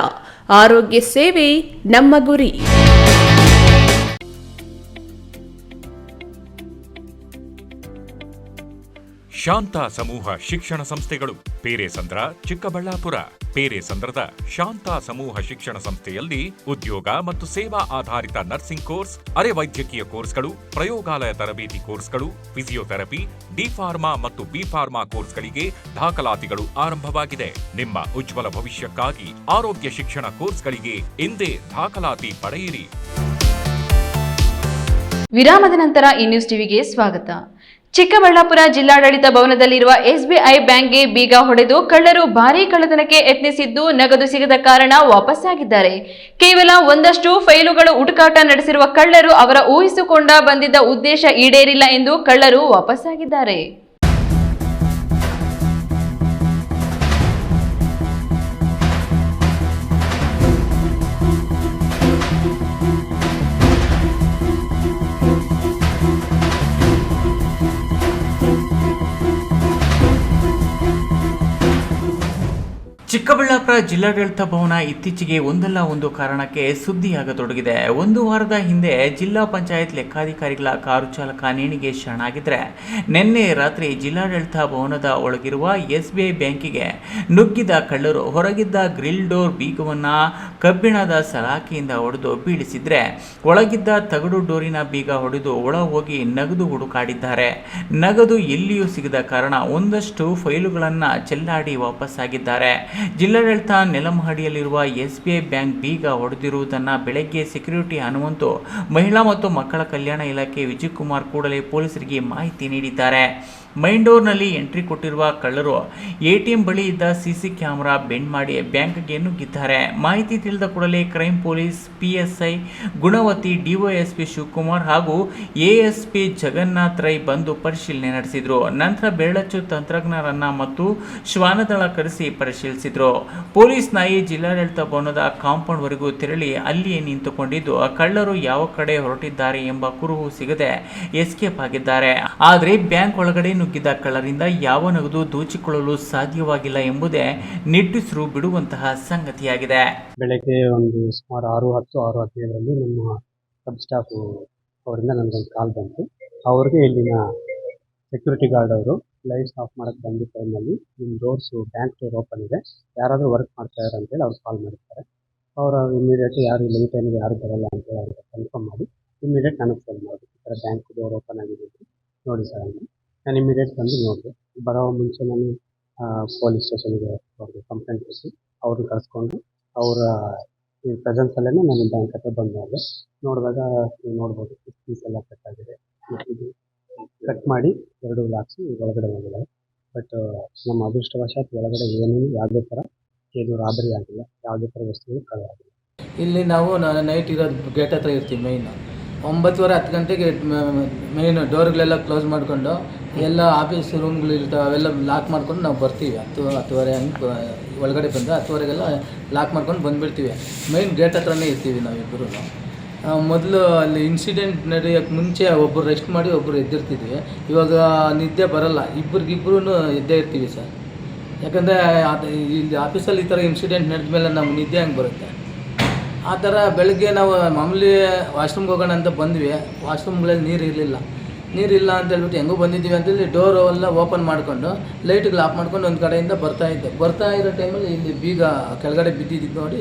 ಆರೋಗ್ಯ ಸೇವೆ ನಮ್ಮ ಗುರಿ. ಶಾಂತ ಸಮೂಹ ಶಿಕ್ಷಣ ಸಂಸ್ಥೆಗಳು ಪೇರೆಸಂದ್ರ, ಚಿಕ್ಕಬಳ್ಳಾಪುರ. ಪೇರೆಸಂದ್ರದ ಶಾಂತ ಸಮೂಹ ಶಿಕ್ಷಣ ಸಂಸ್ಥೆಯಲ್ಲಿ ಉದ್ಯೋಗ ಮತ್ತು ಸೇವಾ ಆಧಾರಿತ ನರ್ಸಿಂಗ್ ಕೋರ್ಸ್, ಅರೆ ವೈದ್ಯಕೀಯ ಕೋರ್ಸ್ಗಳು, ಪ್ರಯೋಗಾಲಯ ತರಬೇತಿ ಕೋರ್ಸ್ಗಳು, ಫಿಸಿಯೋಥೆರಪಿ, ಡಿ-ಫಾರ್ಮಾ ಮತ್ತು ಬಿ-ಫಾರ್ಮಾ ಕೋರ್ಸ್ಗಳಿಗೆ ದಾಖಲಾತಿಗಳು ಆರಂಭವಾಗಿದೆ. ನಿಮ್ಮ ಉಜ್ವಲ ಭವಿಷ್ಯಕ್ಕಾಗಿ ಆರೋಗ್ಯ ಶಿಕ್ಷಣ ಕೋರ್ಸ್ಗಳಿಗೆ ಇಂದೇ ದಾಖಲಾತಿ ಪಡೆಯಿರಿ. ವಿರಾಮದ ನಂತರ ಈ ನ್ಯೂಸ್ ಟಿವಿಗೆ ಸ್ವಾಗತ. ಚಿಕ್ಕಬಳ್ಳಾಪುರ ಜಿಲ್ಲಾಡಳಿತ ಭವನದಲ್ಲಿರುವ SBI ಬ್ಯಾಂಕ್ಗೆ ಬೀಗ ಹೊಡೆದು ಕಳ್ಳರು ಭಾರೀ ಕಳ್ಳತನಕ್ಕೆ ಯತ್ನಿಸಿದ್ದು ನಗದು ಸಿಗದ ಕಾರಣ ವಾಪಸ್ಸಾಗಿದ್ದಾರೆ. ಕೇವಲ ಒಂದಷ್ಟು ಫೈಲುಗಳು ಹುಡುಕಾಟ ನಡೆಸಿರುವ ಕಳ್ಳರು ಅವರ ಊಹಿಸಿಕೊಂಡ ಬಂದಿದ್ದ ಉದ್ದೇಶ ಈಡೇರಿಲ್ಲ ಎಂದು ಕಳ್ಳರು ವಾಪಸ್ಸಾಗಿದ್ದಾರೆ. ಚಿಕ್ಕಬಳ್ಳಾಪುರ ಜಿಲ್ಲಾಡಳಿತ ಭವನ ಇತ್ತೀಚೆಗೆ ಒಂದಲ್ಲ ಒಂದು ಕಾರಣಕ್ಕೆ ಸುದ್ದಿಯಾಗತೊಡಗಿದೆ. ಒಂದು ವಾರದ ಹಿಂದೆ ಜಿಲ್ಲಾ ಪಂಚಾಯತ್ ಲೆಕ್ಕಾಧಿಕಾರಿಗಳ ಕಾರು ಚಾಲಕ ನೇಣಿಗೆ ಶರಣಾಗಿದ್ದರೆ, ನಿನ್ನೆ ರಾತ್ರಿ ಜಿಲ್ಲಾಡಳಿತ ಭವನದ ಒಳಗಿರುವ SBI ಬ್ಯಾಂಕಿಗೆ ನುಗ್ಗಿದ ಕಳ್ಳರು ಹೊರಗಿದ್ದ ಗ್ರಿಲ್ ಡೋರ್ ಬೀಗವನ್ನು ಕಬ್ಬಿಣದ ಸಲಾಕೆಯಿಂದ ಹೊಡೆದು ಬೀಳಿಸಿದ್ರೆ, ಒಳಗಿದ್ದ ತಗಡು ಡೋರಿನ ಬೀಗ ಹೊಡೆದು ಒಳ ಹೋಗಿ ನಗದು ಹುಡುಕಾಡಿದ್ದಾರೆ. ನಗದು ಎಲ್ಲಿಯೂ ಸಿಗದ ಕಾರಣ ಒಂದಷ್ಟು ಫೈಲುಗಳನ್ನು ಚೆಲ್ಲಾಡಿ ವಾಪಸ್ಸಾಗಿದ್ದಾರೆ. ಜಿಲ್ಲಾಡಳಿತ ನೆಲಮಹಡಿಯಲ್ಲಿರುವ SBI ಬ್ಯಾಂಕ್ ಬೀಗ ಹೊಡೆದಿರುವುದನ್ನು ಬೆಳಗ್ಗೆ ಸೆಕ್ಯೂರಿಟಿ ಹನುಮಂತು, ಮಹಿಳಾ ಮತ್ತು ಮಕ್ಕಳ ಕಲ್ಯಾಣ ಇಲಾಖೆ ವಿಜಯಕುಮಾರ್ ಕೂಡಲೇ ಪೊಲೀಸರಿಗೆ ಮಾಹಿತಿ ನೀಡಿದ್ದಾರೆ. ಮೈನ್ ಡೋರ್ನಲ್ಲಿ ಎಂಟ್ರಿ ಕೊಟ್ಟಿರುವ ಕಳ್ಳರು ಎಟಿಎಂ ಬಳಿ ಇದ್ದ ಸಿಸಿ ಕ್ಯಾಮೆರಾ ಬೆಂಡ್ ಮಾಡಿ ಬ್ಯಾಂಕ್ಗೆ ನುಗ್ಗಿದ್ದಾರೆ. ಮಾಹಿತಿ ತಿಳಿದ ಕೂಡಲೇ ಕ್ರೈಮ್ ಪೊಲೀಸ್ ಪಿಎಸ್ಐ ಗುಣವತಿ, ಡಿವೈಎಸ್ಪಿ ಶಿವಕುಮಾರ್ ಹಾಗೂ ಎಎಸ್ಪಿ ಜಗನ್ನಾಥ್ ರೈ ಬಂದು ಪರಿಶೀಲನೆ ನಡೆಸಿದ್ರು. ನಂತರ ಬೆರಳಚ್ಚು ತಂತ್ರಜ್ಞರನ್ನ ಮತ್ತು ಶ್ವಾನದಳ ಕರೆಸಿ ಪರಿಶೀಲಿಸಿದ್ರು. ಪೊಲೀಸ್ ನಾಯಿ ಜಿಲ್ಲಾಡಳಿತ ಭವನದ ಕಾಂಪೌಂಡ್ ವರೆಗೂ ತೆರಳಿ ಅಲ್ಲಿಯೇ ನಿಂತುಕೊಂಡಿದ್ದು ಕಳ್ಳರು ಯಾವ ಕಡೆ ಹೊರಟಿದ್ದಾರೆ ಎಂಬ ಕುರುಹು ಸಿಗದೆ ಎಸ್ಕೇಪ್ ಆಗಿದ್ದಾರೆ. ಆದರೆ ಬ್ಯಾಂಕ್ ಒಳಗಡೆ ನುಗ್ಗಿದ ಕಳ್ಳರಿಂದ ಯಾವ ನಗದು ದೋಚಿಕೊಳ್ಳಲು ಸಾಧ್ಯವಾಗಿಲ್ಲ ಎಂಬುದೇ ನಿಟ್ಟುಸಿರು ಬಿಡುವಂತಹ ಸಂಗತಿಯಾಗಿದೆ. ಬೆಳಗ್ಗೆ ಒಂದು ಸುಮಾರು 6:10-6:15ರಲ್ಲಿ ನಮ್ಮ ಸಬ್ ಸ್ಟಾಫ್ ಅವರಿಂದ ನನಗೊಂದು ಕಾಲ್ ಬಂತು. ಅವ್ರಿಗೆ ಇಲ್ಲಿನ ಸೆಕ್ಯೂರಿಟಿ ಗಾರ್ಡ್ ಅವರು ಲೈಟ್ಸ್ ಆಫ್ ಮಾಡೋಕ್ಕೆ ಬಂದ ಟೈಮಲ್ಲಿ ನಿಮ್ಮ ಡೋರ್ಸು ಬ್ಯಾಂಕ್ ಡೋರ್ ಓಪನ್ ಇದೆ, ಯಾರಾದರೂ ವರ್ಕ್ ಮಾಡ್ತಾ ಇದ್ದಾರೆ ಅಂತೇಳಿ ಅವ್ರು ಕಾಲ್ ಮಾಡಿರ್ತಾರೆ. ಅವರು ಇಮಿಡಿಯೇಟ್ಲಿ ಯಾರು ಇಲ್ಲ, ಈ ಟೈಮಿಗೆ ಯಾರು ಬರೋಲ್ಲ ಅಂತೇಳಿ ಅವ್ರಿಗೆ ಕನ್ಫರ್ಮ್ ಮಾಡಿ ಇಮಿಡಿಯೇಟ್ ನನಗೆ ಫೋನ್ ಮಾಡಿದ್ರು. ಈ ಥರ ಬ್ಯಾಂಕ್ ಡೋರ್ ಓಪನ್ ಆಗಿದೆ ನೋಡಿ ಸರ್ ಅಂತ. ನಾನು ಇಮಿಡಿಯೇಟ್ ಬಂದು ನೋಡಿದೆ. ಬರೋ ಮುಂಚೆ ನಾನು ಪೊಲೀಸ್ ಸ್ಟೇಷನ್ಗೆ ಅವ್ರಿಗೆ ಕಂಪ್ಲೇಂಟ್ ಕೊಟ್ಟು ಅವ್ರನ್ನ ಕರೆಸ್ಕೊಂಡು ಅವರ ಪ್ರೆಸೆನ್ಸಲ್ಲೇ ನಾನು ಬ್ಯಾಂಕ್ ಹತ್ರ ಬಂದು ನೋಡಿದಾಗ ನೀವು ನೋಡ್ಬೋದು ಫೀಸ್ ಎಲ್ಲ ಕಟ್ಟಾಗಿದೆ. ಇದು ಕಟ್ ಮಾಡಿ 2 ಲಾಕ್ಸಿ ಒಳಗಡೆ ಹೋಗಿದ್ದಾರೆ. ಬಟ್ ನಮ್ಮ ಅದೃಷ್ಟವಶಾತ್ ಒಳಗಡೆ ಯಾವುದೇ ಥರ ಏನು ರಾಬರಿ ಆಗಿಲ್ಲ, ಯಾವುದೇ ಥರ ವಸ್ತುಗಳು ಕಳೆದಾಗಿಲ್ಲ. ಇಲ್ಲಿ ನಾವು ನೈಟ್ ಇರೋದು ಗೇಟ್ ಹತ್ರ ಇರ್ತೀವಿ. ಮೈನು 9:30-10 ಗಂಟೆಗೆ ಮೈನು ಡೋರ್ಗಳೆಲ್ಲ ಕ್ಲೋಸ್ ಮಾಡಿಕೊಂಡು ಎಲ್ಲ ಆಫೀಸ್ ರೂಮ್ಗಳು ಇರ್ತಾವೆ ಅವೆಲ್ಲ ಲಾಕ್ ಮಾಡ್ಕೊಂಡು ನಾವು ಬರ್ತೀವಿ. 10-10:30 ಹಂಗೆ ಒಳಗಡೆ ಬಂದು 10:30ಗೆಲ್ಲ ಲಾಕ್ ಮಾಡ್ಕೊಂಡು ಬಂದುಬಿಡ್ತೀವಿ. ಮೈನ್ ಗೇಟ್ ಹತ್ರನೇ ಇರ್ತೀವಿ ನಾವಿಬ್ಬರು. ಮೊದಲು ಅಲ್ಲಿ ಇನ್ಸಿಡೆಂಟ್ ನಡೆಯೋಕ್ಕೆ ಮುಂಚೆ ಒಬ್ಬರು ರೆಸ್ಟ್ ಮಾಡಿ ಒಬ್ಬರು ಎದ್ದಿರ್ತಿದ್ವಿ. ಇವಾಗ ನಿದ್ದೆ ಬರೋಲ್ಲ, ಇಬ್ಬರಿಗಿಬ್ಬರೂ ಎದ್ದೇ ಇರ್ತೀವಿ ಸರ್. ಯಾಕಂದರೆ ಇಲ್ಲಿ ಆಫೀಸಲ್ಲಿ ಈ ಥರ ಇನ್ಸಿಡೆಂಟ್ ನಡೆದ ಮೇಲೆ ನಮ್ಗೆ ನಿದ್ದೆ ಹಂಗೆ ಬರುತ್ತೆ. ಆ ಥರ ಬೆಳಗ್ಗೆ ನಾವು ಮಾಮೂಲಿ ವಾಶ್ರೂಮ್ಗೆ ಹೋಗೋಣ ಅಂತ ಬಂದ್ವಿ. ವಾಶ್ರೂಮ್ಗಳಲ್ಲಿ ನೀರಿಲ್ಲ ಅಂತ ಹೇಳ್ಬಿಟ್ಟು ಹೆಂಗೂ ಬಂದಿದ್ದೀವಿ ಅಂತೇಳಿ ಡೋರು ಎಲ್ಲ ಓಪನ್ ಮಾಡಿಕೊಂಡು ಲೈಟ್ಗಳು ಆಫ್ ಮಾಡ್ಕೊಂಡು ಒಂದು ಕಡೆಯಿಂದ ಬರ್ತಾ ಇರೋ ಟೈಮಲ್ಲಿ ಇಲ್ಲಿ ಬೀಗ ಕೆಳಗಡೆ ಬಿದ್ದಿದ್ದು ನೋಡಿ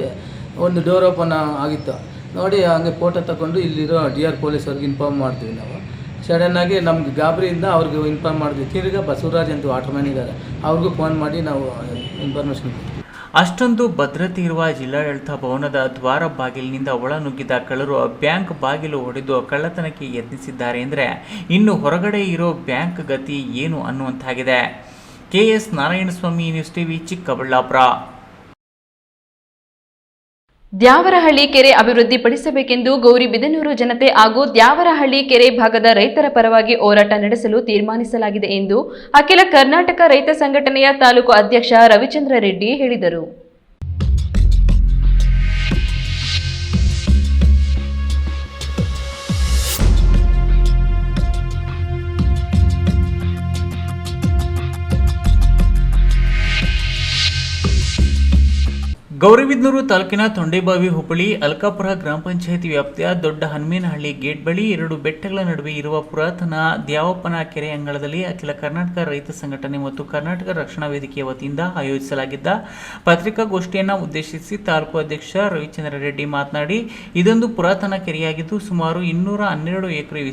ಒಂದು ಡೋರ್ ಓಪನ್ ಆಗಿತ್ತು. ನೋಡಿ ಹಂಗೆ ಫೋಟೋ ತಗೊಂಡು ಇಲ್ಲಿರೋ DR ಪೊಲೀಸವ್ರಿಗೆ ಇನ್ಫಾರ್ಮ್ ಮಾಡ್ತೀವಿ ನಾವು. ಸಡನ್ನಾಗಿ ನಮ್ಗೆ ಗಾಬರಿಯಿಂದ ಅವ್ರಿಗೆ ಇನ್ಫಾರ್ಮ್ ಮಾಡಿದ್ವಿ. ತಿರ್ಗಾ ಬಸವರಾಜ್ ಅಂತ ವಾಟರ್ಮ್ಯಾನ್ ಇದ್ದಾರೆ, ಅವ್ರಿಗೂ ಫೋನ್ ಮಾಡಿ ನಾವು ಇನ್ಫಾರ್ಮೇಷನ್ ಕೊಡ್ತೀವಿ. ಅಷ್ಟೊಂದು ಭದ್ರತೆ ಇರುವ ಜಿಲ್ಲಾಡಳಿತ ಭವನದ ದ್ವಾರ ಬಾಗಿಲಿನಿಂದ ಒಳ ನುಗ್ಗಿದ ಕಳ್ಳರು ಬ್ಯಾಂಕ್ ಬಾಗಿಲು ಒಡೆದು ಕಳ್ಳತನಕ್ಕೆ ಯತ್ನಿಸಿದ್ದಾರೆ ಎಂದರೆ ಇನ್ನು ಹೊರಗಡೆ ಇರೋ ಬ್ಯಾಂಕ್ ಗತಿ ಏನು ಅನ್ನುವಂತಾಗಿದೆ. KS Narayanaswamy, news TV, Chikkaballapur. Dyavarahalli ಕೆರೆ ಅಭಿವೃದ್ಧಿಪಡಿಸಬೇಕೆಂದು ಗೌರಿಬಿದನೂರು ಜನತೆ ಹಾಗೂ ದ್ಯಾವರಹಳ್ಳಿ ಕೆರೆ ಭಾಗದ ರೈತರ ಪರವಾಗಿ ಹೋರಾಟ ನಡೆಸಲು ತೀರ್ಮಾನಿಸಲಾಗಿದೆ ಎಂದು ಅಖಿಲ ಕರ್ನಾಟಕ ರೈತ ಸಂಘಟನೆಯ ತಾಲೂಕು ಅಧ್ಯಕ್ಷ ರವಿಚಂದ್ರ ರೆಡ್ಡಿ ಹೇಳಿದರು. ಗೌರಿಬಿದನೂರು ತಾಲೂಕಿನ ತೊಂಡೇಬಾವಿ ಹೋಬಳಿ ಅಲ್ಕಾಪುರ ಗ್ರಾಮ ಪಂಚಾಯಿತಿ ವ್ಯಾಪ್ತಿಯ ದೊಡ್ಡ ಹನುಮೇನಹಳ್ಳಿ ಗೇಟ್ ಬಳಿ 2 ಬೆಟ್ಟಗಳ ನಡುವೆ ಇರುವ ಪುರಾತನ ದ್ಯಾವಪ್ಪನ ಕೆರೆ ಅಂಗಳದಲ್ಲಿ ಅಖಿಲ ಕರ್ನಾಟಕ ರೈತ ಸಂಘಟನೆ ಮತ್ತು ಕರ್ನಾಟಕ ರಕ್ಷಣಾ ವೇದಿಕೆಯ ವತಿಯಿಂದ ಆಯೋಜಿಸಲಾಗಿದ್ದ ಪತ್ರಿಕಾಗೋಷ್ಠಿಯನ್ನು ಉದ್ದೇಶಿಸಿ ತಾಲೂಕು ಅಧ್ಯಕ್ಷ ರವಿಚಂದ್ರ ರೆಡ್ಡಿ ಮಾತನಾಡಿ, ಇದೊಂದು ಪುರಾತನ ಕೆರೆಯಾಗಿದ್ದು ಸುಮಾರು 212 ಎಕರೆ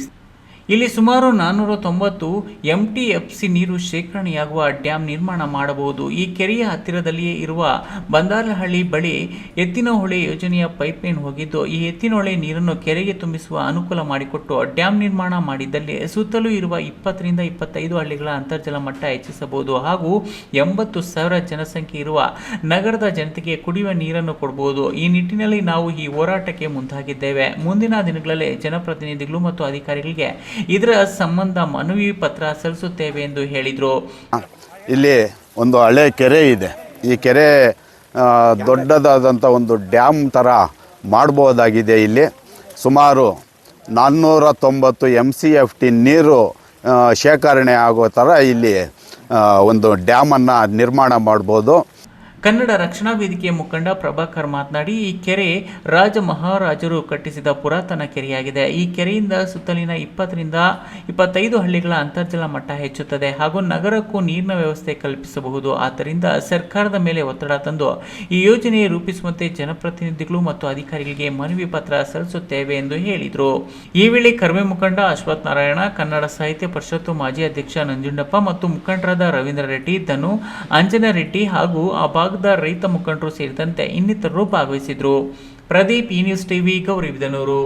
ಇಲ್ಲಿ ಸುಮಾರು 490 MTFC ನೀರು ಶೇಖರಣೆಯಾಗುವ ಡ್ಯಾಂ ನಿರ್ಮಾಣ ಮಾಡಬಹುದು. ಈ ಕೆರೆಯ ಹತ್ತಿರದಲ್ಲಿಯೇ ಇರುವ ಬಂದಾರಹಳ್ಳಿ ಬಳಿ ಎತ್ತಿನಹೊಳೆ ಯೋಜನೆಯ ಪೈಪ್ಲೈನ್ ಹೋಗಿದ್ದು, ಈ ಎತ್ತಿನಹೊಳೆ ನೀರನ್ನು ಕೆರೆಗೆ ತುಂಬಿಸುವ ಅನುಕೂಲ ಮಾಡಿಕೊಟ್ಟು ಡ್ಯಾಂ ನಿರ್ಮಾಣ ಮಾಡಿದ್ದಲ್ಲಿ ಸುತ್ತಲೂ ಇರುವ 20ರಿಂದ 25 ಹಳ್ಳಿಗಳ ಅಂತರ್ಜಲ ಮಟ್ಟ ಹೆಚ್ಚಿಸಬಹುದು ಹಾಗೂ 80,000 ಜನಸಂಖ್ಯೆ ಇರುವ ನಗರದ ಜನತೆಗೆ ಕುಡಿಯುವ ನೀರನ್ನು ಕೊಡಬಹುದು. ಈ ನಿಟ್ಟಿನಲ್ಲಿ ನಾವು ಈ ಹೋರಾಟಕ್ಕೆ ಮುಂದಾಗಿದ್ದೇವೆ. ಮುಂದಿನ ದಿನಗಳಲ್ಲಿ ಜನಪ್ರತಿನಿಧಿಗಳು ಮತ್ತು ಅಧಿಕಾರಿಗಳಿಗೆ ಇದರ ಸಂಬಂಧ ಮನವಿ ಪತ್ರ ಸಲ್ಲಿಸುತ್ತೇವೆ ಎಂದು ಹೇಳಿದರು. ಇಲ್ಲಿ ಒಂದು ಹಳೆ ಕೆರೆ ಇದೆ. ಈ ಕೆರೆ ದೊಡ್ಡದಾದಂಥ ಒಂದು ಡ್ಯಾಮ್ ಥರ ಮಾಡ್ಬೋದಾಗಿದೆ. ಇಲ್ಲಿ ಸುಮಾರು 490 MCFT ನೀರು ಶೇಖರಣೆ ಆಗೋ ಥರ ಇಲ್ಲಿ ಒಂದು ಡ್ಯಾಮನ್ನು ನಿರ್ಮಾಣ ಮಾಡ್ಬೋದು. ಕನ್ನಡ ರಕ್ಷಣಾ ವೇದಿಕೆಯ ಮುಖಂಡ ಪ್ರಭಾಕರ್ ಮಾತನಾಡಿ, ಈ ಕೆರೆ ರಾಜ ಮಹಾರಾಜರು ಕಟ್ಟಿಸಿದ ಪುರಾತನ ಕೆರೆಯಾಗಿದೆ. ಈ ಕೆರೆಯಿಂದ ಸುತ್ತಲಿನ 20ರಿಂದ 25 ಹಳ್ಳಿಗಳ ಅಂತರ್ಜಲ ಮಟ್ಟ ಹೆಚ್ಚುತ್ತದೆ ಹಾಗೂ ನಗರಕ್ಕೂ ನೀರಿನ ವ್ಯವಸ್ಥೆ ಕಲ್ಪಿಸಬಹುದು. ಆದ್ದರಿಂದ ಸರ್ಕಾರದ ಮೇಲೆ ಒತ್ತಡ ತಂದು ಈ ಯೋಜನೆ ರೂಪಿಸುವಂತೆ ಜನಪ್ರತಿನಿಧಿಗಳು ಮತ್ತು ಅಧಿಕಾರಿಗಳಿಗೆ ಮನವಿ ಪತ್ರ ಸಲ್ಲಿಸುತ್ತೇವೆ ಎಂದು ಹೇಳಿದರು. ಈ ವೇಳೆ ಕರ್ಮೆ ಮುಖಂಡ ಅಶ್ವಥ್ ನಾರಾಯಣ, ಕನ್ನಡ ಸಾಹಿತ್ಯ ಪರಿಷತ್ತು ಮಾಜಿ ಅಧ್ಯಕ್ಷ ನಂಜುಂಡಪ್ಪ ಮತ್ತು ಮುಖಂಡರಾದ ರವೀಂದ್ರ ರೆಡ್ಡಿ, ಧನು, ಅಂಜನ ರೆಡ್ಡಿ ಹಾಗೂ ಆ ಭಾಗದ ರೈತ ಮುಖಂಡರು ಸೇರಿದಂತೆ ಇನ್ನಿತರರು ಭಾಗವಹಿಸಿದರು. Pradeep, news TV, Gauribidanur.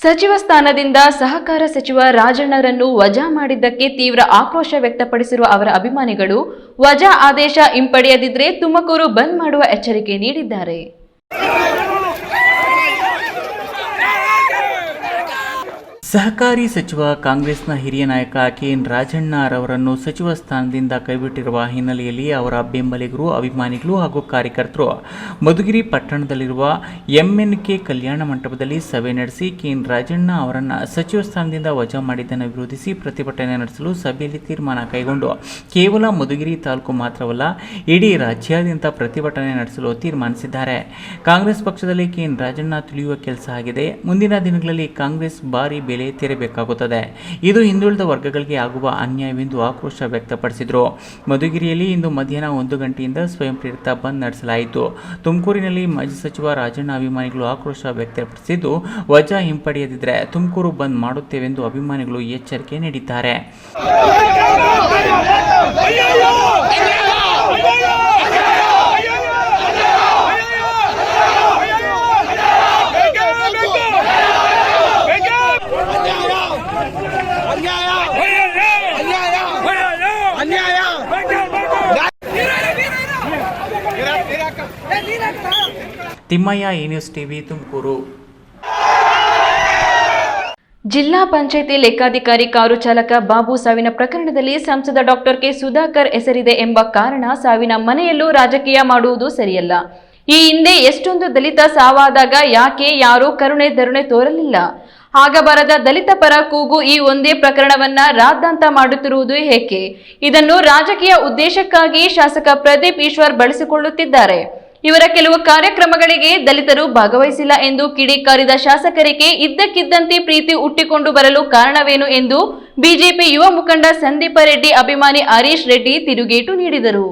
ಸಚಿವ ಸ್ಥಾನದಿಂದ ಸಹಕಾರ ಸಚಿವ ರಾಜಣ್ಣರನ್ನು ವಜಾ ಮಾಡಿದ್ದಕ್ಕೆ ತೀವ್ರ ಆಕ್ರೋಶ ವ್ಯಕ್ತಪಡಿಸಿರುವ ಅವರ ಅಭಿಮಾನಿಗಳು ವಜಾ ಆದೇಶ ಹಿಂಪಡೆಯದಿದ್ದರೆ ತುಮಕೂರು ಬಂದ್ ಮಾಡುವ ಎಚ್ಚರಿಕೆ ನೀಡಿದ್ದಾರೆ. ಸಹಕಾರಿ ಸಚಿವ ಕಾಂಗ್ರೆಸ್ನ ಹಿರಿಯ ನಾಯಕ ಕೆಎನ್ ರಾಜಣ್ಣರವರನ್ನು ಸಚಿವ ಸ್ಥಾನದಿಂದ ಕೈಬಿಟ್ಟಿರುವ ಹಿನ್ನೆಲೆಯಲ್ಲಿ ಅವರ ಬೆಂಬಲಿಗರು, ಅಭಿಮಾನಿಗಳು ಹಾಗೂ ಕಾರ್ಯಕರ್ತರು ಮಧುಗಿರಿ ಪಟ್ಟಣದಲ್ಲಿರುವ ಎಂಎನ್ಕೆ ಕಲ್ಯಾಣ ಮಂಟಪದಲ್ಲಿ ಸಭೆ ನಡೆಸಿ ಕೆಎನ್ ರಾಜಣ್ಣ ಅವರನ್ನು ಸಚಿವ ಸ್ಥಾನದಿಂದ ವಜಾ ಮಾಡಿದ್ದನ್ನು ವಿರೋಧಿಸಿ ಪ್ರತಿಭಟನೆ ನಡೆಸಲು ಸಭೆಯಲ್ಲಿ ತೀರ್ಮಾನ ಕೈಗೊಂಡು ಕೇವಲ ಮಧುಗಿರಿ ತಾಲೂಕು ಮಾತ್ರವಲ್ಲ ಇಡೀ ರಾಜ್ಯಾದ್ಯಂತ ಪ್ರತಿಭಟನೆ ನಡೆಸಲು ತೀರ್ಮಾನಿಸಿದ್ದಾರೆ. ಕಾಂಗ್ರೆಸ್ ಪಕ್ಷದಲ್ಲಿ ಕೆಎನ್ ರಾಜಣ್ಣ ತಿಳಿಯುವ ಕೆಲಸ ಆಗಿದೆ. ಮುಂದಿನ ದಿನಗಳಲ್ಲಿ ಕಾಂಗ್ರೆಸ್ ಭಾರಿ ಬೆಲೆ ತೆರಬೇಕಾಗುತ್ತದೆ. ಇದು ಹಿಂದುಳಿದ ವರ್ಗಗಳಿಗೆ ಆಗುವ ಅನ್ಯಾಯವೆಂದು ಆಕ್ರೋಶ ವ್ಯಕ್ತಪಡಿಸಿದರು. ಮಧುಗಿರಿಯಲ್ಲಿ ಇಂದು ಮಧ್ಯಾಹ್ನ 1 ಗಂಟೆಯಿಂದ ಸ್ವಯಂ ಪ್ರೇರಿತ ಬಂದ್ ನಡೆಸಲಾಯಿತು. ತುಮಕೂರಿನಲ್ಲಿ ಮಾಜಿ ಸಚಿವ ರಾಜಣ್ಣ ಅಭಿಮಾನಿಗಳು ಆಕ್ರೋಶ ವ್ಯಕ್ತಪಡಿಸಿದ್ದು, ವಜಾ ಹಿಂಪಡೆಯದಿದ್ದರೆ ತುಮಕೂರು ಬಂದ್ ಮಾಡುತ್ತೇವೆಂದು ಅಭಿಮಾನಿಗಳು ಎಚ್ಚರಿಕೆ ನೀಡಿದ್ದಾರೆ. Thimmaiah, A news TV, Tumakuru. ಜಿಲ್ಲಾ ಪಂಚಾಯಿತಿ ಲೆಕ್ಕಾಧಿಕಾರಿ ಕಾರು ಚಾಲಕ ಬಾಬು ಸಾವಿನ ಪ್ರಕರಣದಲ್ಲಿ ಸಂಸದ ಡಾಕ್ಟರ್ ಕೆ ಸುಧಾಕರ್ ಹೆಸರಿದೆ ಎಂಬ ಕಾರಣ ಸಾವಿನ ಮನೆಯಲ್ಲೂ ರಾಜಕೀಯ ಮಾಡುವುದು ಸರಿಯಲ್ಲ. ಈ ಹಿಂದೆ ಎಷ್ಟೊಂದು ದಲಿತ ಸಾವಾದಾಗ ಯಾಕೆ ಯಾರೂ ಕರುಣೆ ಧರುಣೆ ತೋರಲಿಲ್ಲ? ಆಗಬಾರದ ದಲಿತ ಪರ ಕೂಗು ಈ ಒಂದೇ ಪ್ರಕರಣವನ್ನ ರಾದ್ದಾಂತ ಮಾಡುತ್ತಿರುವುದು ಏಕೆ? ಇದನ್ನು ರಾಜಕೀಯ ಉದ್ದೇಶಕ್ಕಾಗಿ ಶಾಸಕ ಪ್ರದೀಪ್ ಈಶ್ವರ್ ಬಳಸಿಕೊಳ್ಳುತ್ತಿದ್ದಾರೆ. ಇವರ ಕೆಲವು ಕಾರ್ಯಕ್ರಮಗಳಿಗೆ ದಲಿತರು ಭಾಗವಹಿಸಿಲ್ಲ ಎಂದು ಕಿಡಿಕಾರಿದ ಶಾಸಕರಿಗೆ ಇದ್ದಕ್ಕಿದ್ದಂತೆ ಪ್ರೀತಿ ಹುಟ್ಟಿಕೊಂಡು ಬರಲು ಕಾರಣವೇನು ಎಂದು ಬಿಜೆಪಿ ಯುವ ಮುಖಂಡ ಸಂದೀಪ ರೆಡ್ಡಿ ಅಭಿಮಾನಿ ಹರೀಶ್ ರೆಡ್ಡಿ ತಿರುಗೇಟು ನೀಡಿದರು.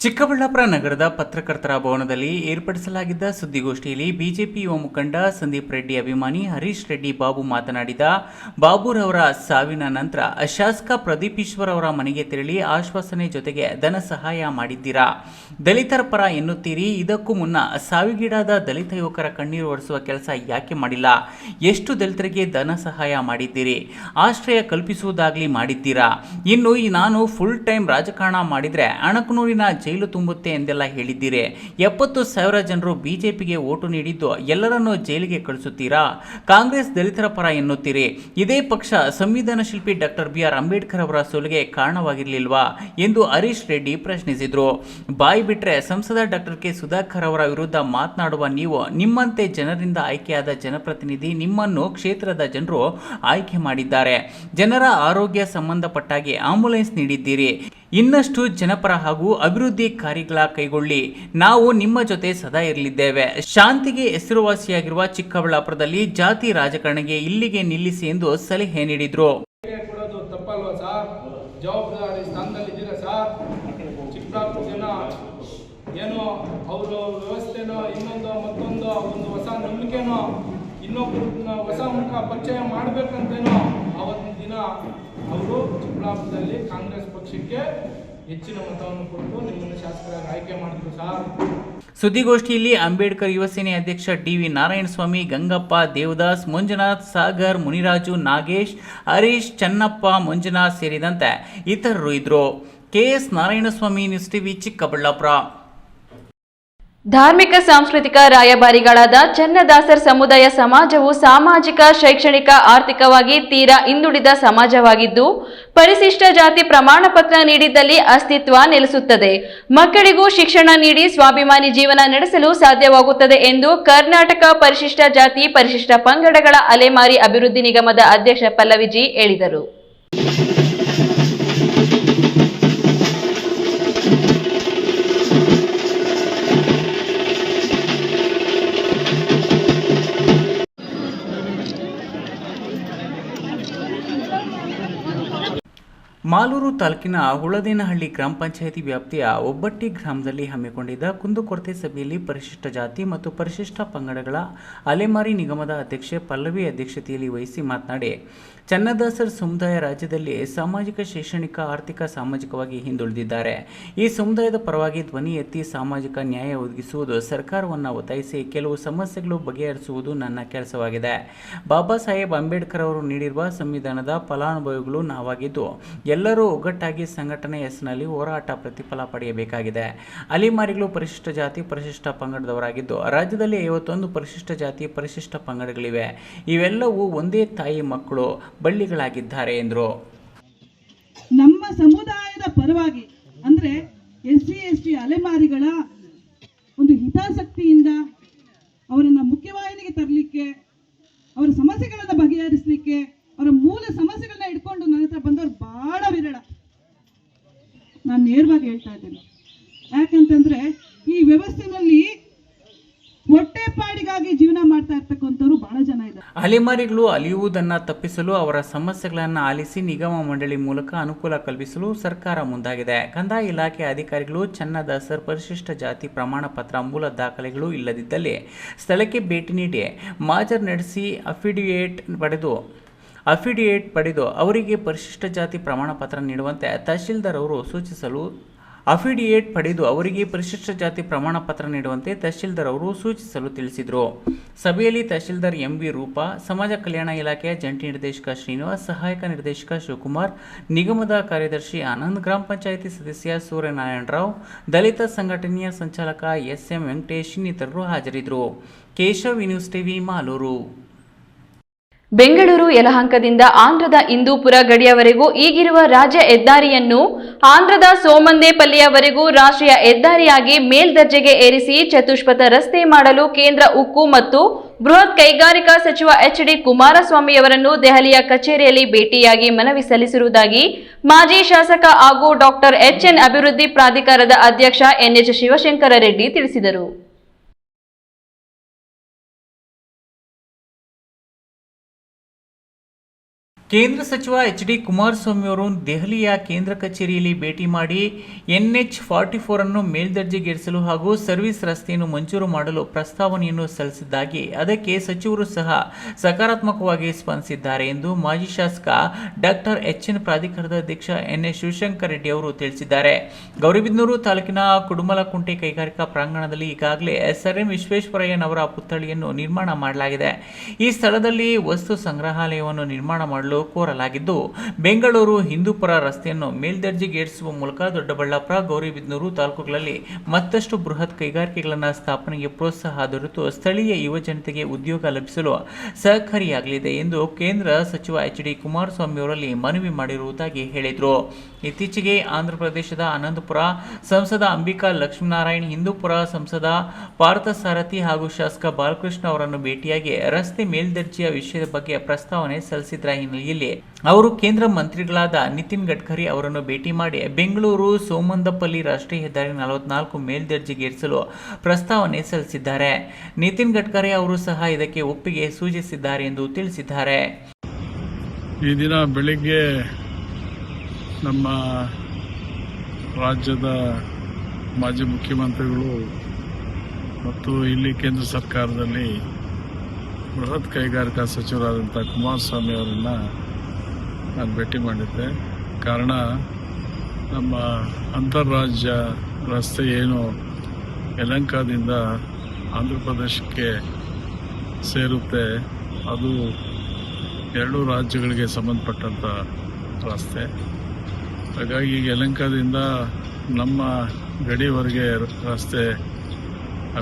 ಚಿಕ್ಕಬಳ್ಳಾಪುರ ನಗರದ ಪತ್ರಕರ್ತರ ಭವನದಲ್ಲಿ ಏರ್ಪಡಿಸಲಾಗಿದ್ದ ಸುದ್ದಿಗೋಷ್ಠಿಯಲ್ಲಿ ಬಿಜೆಪಿ ಯುವ ಮುಖಂಡ ಸಂದೀಪ್ ರೆಡ್ಡಿ ಅಭಿಮಾನಿ ಹರೀಶ್ ರೆಡ್ಡಿ ಬಾಬು ಮಾತನಾಡಿದ, ಬಾಬುರವರ ಸಾವಿನ ನಂತರ ಶಾಸಕ ಪ್ರದೀಪ್ ಈಶ್ವರ್ ಅವರ ಮನೆಗೆ ತೆರಳಿ ಆಶ್ವಾಸನೆ ಜೊತೆಗೆ ಧನ ಸಹಾಯ ಮಾಡಿದ್ದೀರಾ. ದಲಿತರ ಪರ ಎನ್ನುತ್ತೀರಿ. ಇದಕ್ಕೂ ಮುನ್ನ ಸಾವಿಗೀಡಾದ ದಲಿತ ಯುವಕರ ಕಣ್ಣೀರು ಒರೆಸುವ ಕೆಲಸ ಯಾಕೆ ಮಾಡಿಲ್ಲ? ಎಷ್ಟು ದಲಿತರಿಗೆ ಧನ ಸಹಾಯ ಮಾಡಿದ್ದೀರಿ? ಆಶ್ರಯ ಕಲ್ಪಿಸುವುದಾಗಲಿ ಮಾಡಿದ್ದೀರಾ? ಇನ್ನು ನಾನು ಫುಲ್ ಟೈಮ್ ರಾಜಕಾರಣ ಮಾಡಿದರೆ ಅಣಕನೂರಿನ ಜೈಲು ತುಂಬುತ್ತೆ ಎಂದೆಲ್ಲ ಹೇಳಿದ್ದೀರಿ. 70,000 ಜನರು ಬಿಜೆಪಿಗೆ ಓಟು ನೀಡಿದ್ದು ಎಲ್ಲರನ್ನೂ ಜೈಲಿಗೆ ಕಳಿಸುತ್ತೀರಾ? ಕಾಂಗ್ರೆಸ್ ದಲಿತರ ಪರ ಎನ್ನುತ್ತೀರಿ. ಇದೇ ಪಕ್ಷ ಸಂವಿಧಾನ ಶಿಲ್ಪಿ ಡಾಕ್ಟರ್ ಬಿ ಆರ್ ಅಂಬೇಡ್ಕರ್ ಅವರ ಸೋಲಿಗೆ ಕಾರಣವಾಗಿರಲಿಲ್ವಾ ಎಂದು ಹರೀಶ್ ರೆಡ್ಡಿ ಪ್ರಶ್ನಿಸಿದರು. ಬಾಯಿ ಬಿಟ್ರೆ ಸಂಸದ ಡಾಕ್ಟರ್ ಕೆ ಸುಧಾಕರ್ ಅವರ ವಿರುದ್ಧ ಮಾತನಾಡುವ ನೀವು, ನಿಮ್ಮಂತೆ ಜನರಿಂದ ಆಯ್ಕೆಯಾದ ಜನಪ್ರತಿನಿಧಿ ನಿಮ್ಮನ್ನು ಕ್ಷೇತ್ರದ ಜನರು ಆಯ್ಕೆ ಮಾಡಿದ್ದಾರೆ. ಜನರ ಆರೋಗ್ಯ ಸಂಬಂಧಪಟ್ಟಾಗಿ ಆಂಬ್ಯುಲೆನ್ಸ್ ನೀಡಿದ್ದೀರಿ. ಇನ್ನಷ್ಟು ಜನಪರ ಹಾಗೂ ಅಭಿವೃದ್ಧಿ ಕಾರ್ಯಗಳ ಕೈಗೊಳ್ಳಿ. ನಾವು ನಿಮ್ಮ ಜೊತೆ ಸದಾ ಇರಲಿದ್ದೇವೆ. ಶಾಂತಿಗೆ ಹೆಸರುವಾಸಿಯಾಗಿರುವ ಚಿಕ್ಕಬಳ್ಳಾಪುರದಲ್ಲಿ ಜಾತಿ ರಾಜಕಾರಣಕ್ಕೆ ಇಲ್ಲಿಗೆ ನಿಲ್ಲಿಸಿ ಎಂದು ಸಲಹೆ ನೀಡಿದ್ರು. ತಪ್ಪಲ್ವಾ ಸರ್? ಜವಾಬ್ದಾರಿ ಸ್ಥಾನದಲ್ಲಿದ್ದೀರಾ ಸರ್? ಚಿಕ್ಕಬಳ್ಳಾಪುರ ಜನ ಏನೋ ಅವರು ವ್ಯವಸ್ಥೆನೋ ಇನ್ನೊಂದು ಮತ್ತೊಂದು ಒಂದು ಹೊಸ ನಂಬಿಕೆನೋ ಇನ್ನೊಬ್ಬರನ್ನ ಹೊಸ ಮುಖ ಪರಿಚಯ ಮಾಡಬೇಕಂತೇನೋ ಅವತ್ತಿನ ದಿನ ಅವರು ಚಿಕ್ಕಬಳ್ಳಾಪುರದಲ್ಲಿ ಕಾಂಗ್ರೆಸ್ ಪಕ್ಷಕ್ಕೆ ಹೆಚ್ಚಿನ ಮತವನ್ನು ಕೊಟ್ಟು ನಿಮ್ಮನ್ನು ಶಾಸಕರಾಗಿ ಆಯ್ಕೆ ಮಾಡಿದ್ರು ಸರ್. ಸುದ್ದಿಗೋಷ್ಠಿಯಲ್ಲಿ ಅಂಬೇಡ್ಕರ್ ಯುವ ಸೇನೆ ಅಧ್ಯಕ್ಷ ಡಿ.ವಿ. ನಾರಾಯಣಸ್ವಾಮಿ, ಗಂಗಪ್ಪ, ದೇವದಾಸ್, ಮಂಜುನಾಥ್, ಸಾಗರ್, ಮುನಿರಾಜು, ನಾಗೇಶ್, ಹರೀಶ್, ಚನ್ನಪ್ಪ, ಮಂಜುನಾಥ್ ಸೇರಿದಂತೆ ಇತರರು ಇದ್ದರು. K S. Narayanaswamy, news TV, Chikkaballapur. ಧಾರ್ಮಿಕ ಸಾಂಸ್ಕೃತಿಕ ರಾಯಭಾರಿಗಳಾದ ಚನ್ನದಾಸರ್ ಸಮುದಾಯ ಸಮಾಜವು ಸಾಮಾಜಿಕ, ಶೈಕ್ಷಣಿಕ, ಆರ್ಥಿಕವಾಗಿ ತೀರಾ ಹಿಂದುಳಿದ ಸಮಾಜವಾಗಿದ್ದು, ಪರಿಶಿಷ್ಟ ಜಾತಿ ಪ್ರಮಾಣ ಪತ್ರ ನೀಡಿದ್ದಲ್ಲಿ ಅಸ್ತಿತ್ವ ನೆಲೆಸುತ್ತದೆ. ಮಕ್ಕಳಿಗೂ ಶಿಕ್ಷಣ ನೀಡಿ ಸ್ವಾಭಿಮಾನಿ ಜೀವನ ನಡೆಸಲು ಸಾಧ್ಯವಾಗುತ್ತದೆ ಎಂದು ಕರ್ನಾಟಕ ಪರಿಶಿಷ್ಟ ಜಾತಿ, ಪರಿಶಿಷ್ಟ ಪಂಗಡಗಳ ಅಲೆಮಾರಿ ಅಭಿವೃದ್ಧಿ ನಿಗಮದ ಅಧ್ಯಕ್ಷ ಪಲ್ಲವಿಜಿ ಹೇಳಿದರು. ಮಾಲೂರು ತಾಲೂಕಿನ ಹುಳದೇನಹಳ್ಳಿ ಗ್ರಾಮ ಪಂಚಾಯಿತಿ ವ್ಯಾಪ್ತಿಯ ಒಬ್ಬಟ್ಟಿ ಗ್ರಾಮದಲ್ಲಿ ಹಮ್ಮಿಕೊಂಡಿದ್ದ ಕುಂದುಕೊರತೆ ಸಭೆಯಲ್ಲಿ ಪರಿಶಿಷ್ಟ ಜಾತಿ ಮತ್ತು ಪರಿಶಿಷ್ಟ ಪಂಗಡಗಳ ಅಲೆಮಾರಿ ನಿಗಮದ ಅಧ್ಯಕ್ಷೆ ಪಲ್ಲವಿ ಅಧ್ಯಕ್ಷತೆಯಲ್ಲಿ ವಹಿಸಿ ಮಾತನಾಡಿ, ಚನ್ನದಾಸರ ಸಮುದಾಯ ರಾಜ್ಯದಲ್ಲಿ ಸಾಮಾಜಿಕ, ಶೈಕ್ಷಣಿಕ, ಆರ್ಥಿಕ, ಸಾಮಾಜಿಕವಾಗಿ ಹಿಂದುಳಿದಿದ್ದಾರೆ. ಈ ಸಮುದಾಯದ ಪರವಾಗಿ ಧ್ವನಿ ಎತ್ತಿ ಸಾಮಾಜಿಕ ನ್ಯಾಯ ಒದಗಿಸುವುದು, ಸರ್ಕಾರವನ್ನು ಒತ್ತಾಯಿಸಿ ಕೆಲವು ಸಮಸ್ಯೆಗಳು ಬಗೆಹರಿಸುವುದು ನನ್ನ ಕೆಲಸವಾಗಿದೆ. ಬಾಬಾ ಸಾಹೇಬ್ ಅಂಬೇಡ್ಕರ್ ಅವರು ನೀಡಿರುವ ಸಂವಿಧಾನದ ಫಲಾನುಭವಿಗಳು ನಾವಾಗಿದ್ದು, ಎಲ್ಲರೂ ಒಗ್ಗಟ್ಟಾಗಿ ಸಂಘಟನೆ ಹೆಸರಿನಲ್ಲಿ ಹೋರಾಟ ಪ್ರತಿಫಲ ಪಡೆಯಬೇಕಾಗಿದೆ. ಅಲೆಮಾರಿಗಳು ಪರಿಶಿಷ್ಟ ಜಾತಿ, ಪರಿಶಿಷ್ಟ ಪಂಗಡದವರಾಗಿದ್ದು, ರಾಜ್ಯದಲ್ಲಿ 51 ಪರಿಶಿಷ್ಟ ಜಾತಿ, ಪರಿಶಿಷ್ಟ ಪಂಗಡಗಳಿವೆ. ಇವೆಲ್ಲವೂ ಒಂದೇ ತಾಯಿ ಮಕ್ಕಳು, ಬಳ್ಳಿಗಳಾಗಿದ್ದಾರೆ ಎಂದರು. ನಮ್ಮ ಸಮುದಾಯದ ಪರವಾಗಿ ಅಂದ್ರೆ SC ST ಅಲೆಮಾರಿಗಳ ಒಂದು ಹಿತಾಸಕ್ತಿಯಿಂದ ಅವರನ್ನ ಮುಖ್ಯವಾಹಿನಿಗೆ ತರಲಿಕ್ಕೆ, ಅವರ ಸಮಸ್ಯೆಗಳನ್ನು ಬಗೆಹರಿಸಲಿಕ್ಕೆ, ಅವರ ಮೂಲ ಸಮಸ್ಯೆಗಳನ್ನ ಇಟ್ಕೊಂಡು ನನ್ನ ಹತ್ರ ಬಂದವರು ಬಹಳ ವಿರಳ. ನಾನು ನೇರವಾಗಿ ಹೇಳ್ತಾ ಇದ್ದೇನೆ. ಯಾಕಂತಂದ್ರೆ ಈ ವ್ಯವಸ್ಥೆನಲ್ಲಿ ಹೊಟ್ಟೆಪಾಡಿಗಾಗಿ ಜೀವನ ಮಾಡ್ತಾ ಇರ್ತಕ್ಕಂಥವ್ರು ಬಹಳ ಜನ ಇದ್ದಾರೆ. ಅಲೆಮಾರಿಗಳು ಅಲಿಯುವುದನ್ನು ತಪ್ಪಿಸಲು ಅವರ ಸಮಸ್ಯೆಗಳನ್ನು ಆಲಿಸಿ ನಿಗಮ ಮಂಡಳಿ ಮೂಲಕ ಅನುಕೂಲ ಕಲ್ಪಿಸಲು ಸರ್ಕಾರ ಮುಂದಾಗಿದೆ. ಕಂದಾಯ ಇಲಾಖೆ ಅಧಿಕಾರಿಗಳು ಚನ್ನದಾಸರ್ ಪರಿಶಿಷ್ಟ ಜಾತಿ ಪ್ರಮಾಣ ಪತ್ರ ಮೂಲ ದಾಖಲೆಗಳು ಇಲ್ಲದಿದ್ದಲ್ಲಿ ಸ್ಥಳಕ್ಕೆ ಭೇಟಿ ನೀಡಿ ಮಾಜರ್ ನಡೆಸಿ ಅಫಿಡಿಯೇಟ್ ಪಡೆದು ಅವರಿಗೆ ಪರಿಶಿಷ್ಟ ಜಾತಿ ಪ್ರಮಾಣ ಪತ್ರ ನೀಡುವಂತೆ ತಹಶೀಲ್ದಾರ್ ಅವರು ಸೂಚಿಸಲು ತಿಳಿಸಿದರು. ಸಭೆಯಲ್ಲಿ ತಹಶೀಲ್ದಾರ್ MB ರೂಪಾ, ಸಮಾಜ ಕಲ್ಯಾಣ ಇಲಾಖೆಯ ಜಂಟಿ ನಿರ್ದೇಶಕ ಶ್ರೀನಿವಾಸ್, ಸಹಾಯಕ ನಿರ್ದೇಶಕ ಶಿವಕುಮಾರ್, ನಿಗಮದ ಕಾರ್ಯದರ್ಶಿ ಆನಂದ್, ಗ್ರಾಮ ಪಂಚಾಯಿತಿ ಸದಸ್ಯ ಸೂರ್ಯನಾರಾಯಣರಾವ್, ದಲಿತ ಸಂಘಟನೆಯ ಸಂಚಾಲಕ SM ವೆಂಕಟೇಶ್ ಇನ್ನಿತರರು ಹಾಜರಿದ್ದರು. Keshav, news TV, Malur. ಬೆಂಗಳೂರು ಯಲಹಂಕದಿಂದ ಆಂಧ್ರದ ಇಂದೂಪುರ ಗಡಿಯವರೆಗೂ ಈಗಿರುವ ರಾಜ್ಯ ಹೆದ್ದಾರಿಯನ್ನು ಆಂಧ್ರದ ಸೋಮಂದೇಪಲ್ಲಿಯವರೆಗೂ ರಾಷ್ಟ್ರೀಯ ಹೆದ್ದಾರಿಯಾಗಿ ಮೇಲ್ದರ್ಜೆಗೆ ಏರಿಸಿ ಚತುಷ್ಪಥ ರಸ್ತೆ ಮಾಡಲು ಕೇಂದ್ರ ಉಕ್ಕು ಮತ್ತು ಬೃಹತ್ ಕೈಗಾರಿಕಾ ಸಚಿವ HD ಕುಮಾರಸ್ವಾಮಿಯವರನ್ನು ದೆಹಲಿಯ ಕಚೇರಿಯಲ್ಲಿ ಭೇಟಿಯಾಗಿ ಮನವಿ ಸಲ್ಲಿಸಿರುವುದಾಗಿ ಮಾಜಿ ಶಾಸಕ ಹಾಗೂ ಡಾಕ್ಟರ್ HN ಅಭಿವೃದ್ಧಿ ಪ್ರಾಧಿಕಾರದ ಅಧ್ಯಕ್ಷ NH ಶಿವಶಂಕರ ರೆಡ್ಡಿ ತಿಳಿಸಿದರು. ಕೇಂದ್ರ ಸಚಿವ HD ಕುಮಾರಸ್ವಾಮಿ ಅವರು ದೆಹಲಿಯ ಕೇಂದ್ರ ಕಚೇರಿಯಲ್ಲಿ ಭೇಟಿ ಮಾಡಿ NH44 ಅನ್ನು ಮೇಲ್ದರ್ಜೆಗೇರಿಸಲು ಹಾಗೂ ಸರ್ವಿಸ್ ರಸ್ತೆಯನ್ನು ಮಂಜೂರು ಮಾಡಲು ಪ್ರಸ್ತಾವನೆಯನ್ನು ಸಲ್ಲಿಸಿದ್ದಾಗಿ, ಅದಕ್ಕೆ ಸಚಿವರು ಸಹ ಸಕಾರಾತ್ಮಕವಾಗಿ ಸ್ಪಂದಿಸಿದ್ದಾರೆ ಎಂದು ಮಾಜಿ ಶಾಸಕ ಡಾಕ್ಟರ್ HN ಪ್ರಾಧಿಕಾರದ ಅಧ್ಯಕ್ಷ NH ಶಿವಶಂಕರ ರೆಡ್ಡಿ ಅವರು ತಿಳಿಸಿದ್ದಾರೆ. ಗೌರಿಬಿದನೂರು ತಾಲೂಕಿನ ಕುಡುಮಲಕುಂಟೆ ಕೈಗಾರಿಕಾ ಪ್ರಾಂಗಣದಲ್ಲಿ ಈಗಾಗಲೇ SRM ವಿಶ್ವೇಶ್ವರಯ್ಯನವರ ಪುತ್ಥಳಿಯನ್ನು ನಿರ್ಮಾಣ ಮಾಡಲಾಗಿದೆ. ಈ ಸ್ಥಳದಲ್ಲಿ ವಸ್ತು ಸಂಗ್ರಹಾಲಯವನ್ನು ನಿರ್ಮಾಣ ಮಾಡಲು ಕೋರಲಾಗಿದ್ದು, ಬೆಂಗಳೂರು ಹಿಂದೂಪುರ ರಸ್ತೆಯನ್ನು ಮೇಲ್ದರ್ಜೆಗೇರಿಸುವ ಮೂಲಕ ದೊಡ್ಡಬಳ್ಳಾಪುರ, ಗೌರಿಬಿದನೂರು ತಾಲೂಕುಗಳಲ್ಲಿ ಮತ್ತಷ್ಟು ಬೃಹತ್ ಕೈಗಾರಿಕೆಗಳನ್ನು ಸ್ಥಾಪನೆಗೆ ಪ್ರೋತ್ಸಾಹ ದೊರೆತು ಸ್ಥಳೀಯ ಯುವ ಜನತೆಗೆ ಉದ್ಯೋಗ ಲಭಿಸಲು ಸಹಕಾರಿಯಾಗಲಿದೆ ಎಂದು ಕೇಂದ್ರ ಸಚಿವ HD ಕುಮಾರಸ್ವಾಮಿ ಅವರಲ್ಲಿ ಮನವಿ ಮಾಡಿರುವುದಾಗಿ ಹೇಳಿದರು. ಇತ್ತೀಚೆಗೆ ಆಂಧ್ರಪ್ರದೇಶದ ಅನಂತಪುರ ಸಂಸದ ಅಂಬಿಕಾ ಲಕ್ಷ್ಮೀನಾರಾಯಣ್, ಹಿಂದೂಪುರ ಸಂಸದ ಪಾರ್ಥಸಾರಥಿ ಹಾಗೂ ಶಾಸಕ ಬಾಲಕೃಷ್ಣ ಅವರನ್ನು ಭೇಟಿಯಾಗಿ ರಸ್ತೆ ಮೇಲ್ದರ್ಜೆಯ ವಿಷಯದ ಬಗ್ಗೆ ಪ್ರಸ್ತಾವನೆ ಸಲ್ಲಿಸಿದ್ರ ಹಿನ್ನೆಲೆಯಲ್ಲಿ ಅವರು ಕೇಂದ್ರ ಮಂತ್ರಿಗಳಾದ ನಿತಿನ್ ಗಡ್ಕರಿ ಅವರನ್ನು ಭೇಟಿ ಮಾಡಿ ಬೆಂಗಳೂರು ಸೋಮಂದಪಲ್ಲಿ ರಾಷ್ಟ್ರೀಯ ಹೆದ್ದಾರಿ 44 ಮೇಲ್ದರ್ಜೆಗೇರಿಸಲು ಪ್ರಸ್ತಾವನೆ ಸಲ್ಲಿಸಿದ್ದಾರೆ. ನಿತಿನ್ ಗಡ್ಕರಿ ಅವರು ಸಹ ಇದಕ್ಕೆ ಒಪ್ಪಿಗೆ ಸೂಚಿಸಿದ್ದಾರೆ ಎಂದು ತಿಳಿಸಿದ್ದಾರೆ. ಈ ದಿನ ಬೆಳಿಗ್ಗೆ ನಮ್ಮ ರಾಜ್ಯದ ಮಾಜಿ ಮುಖ್ಯಮಂತ್ರಿಗಳು ಮತ್ತು ಇಲ್ಲಿ ಕೇಂದ್ರ ಸರ್ಕಾರದಲ್ಲಿ ಬೃಹತ್ ಕೈಗಾರಿಕಾ ಸಚಿವರಾದಂಥ ಕುಮಾರಸ್ವಾಮಿ ಅವರನ್ನು ನಾನು ಭೇಟಿ ಮಾಡಿದ್ದೆ. ಕಾರಣ ನಮ್ಮ ಅಂತಾರಾಜ್ಯ ರಸ್ತೆ ಏನು ಯಲಹಂಕದಿಂದ ಆಂಧ್ರ ಪ್ರದೇಶಕ್ಕೆ ಸೇರುತ್ತೆ, ಅದು 2 ರಾಜ್ಯಗಳಿಗೆ ಸಂಬಂಧಪಟ್ಟಂಥ ರಸ್ತೆ. ಹಾಗಾಗಿ ಯಲಹಂಕದಿಂದ ನಮ್ಮ ಗಡಿವರೆಗೆ ರಸ್ತೆ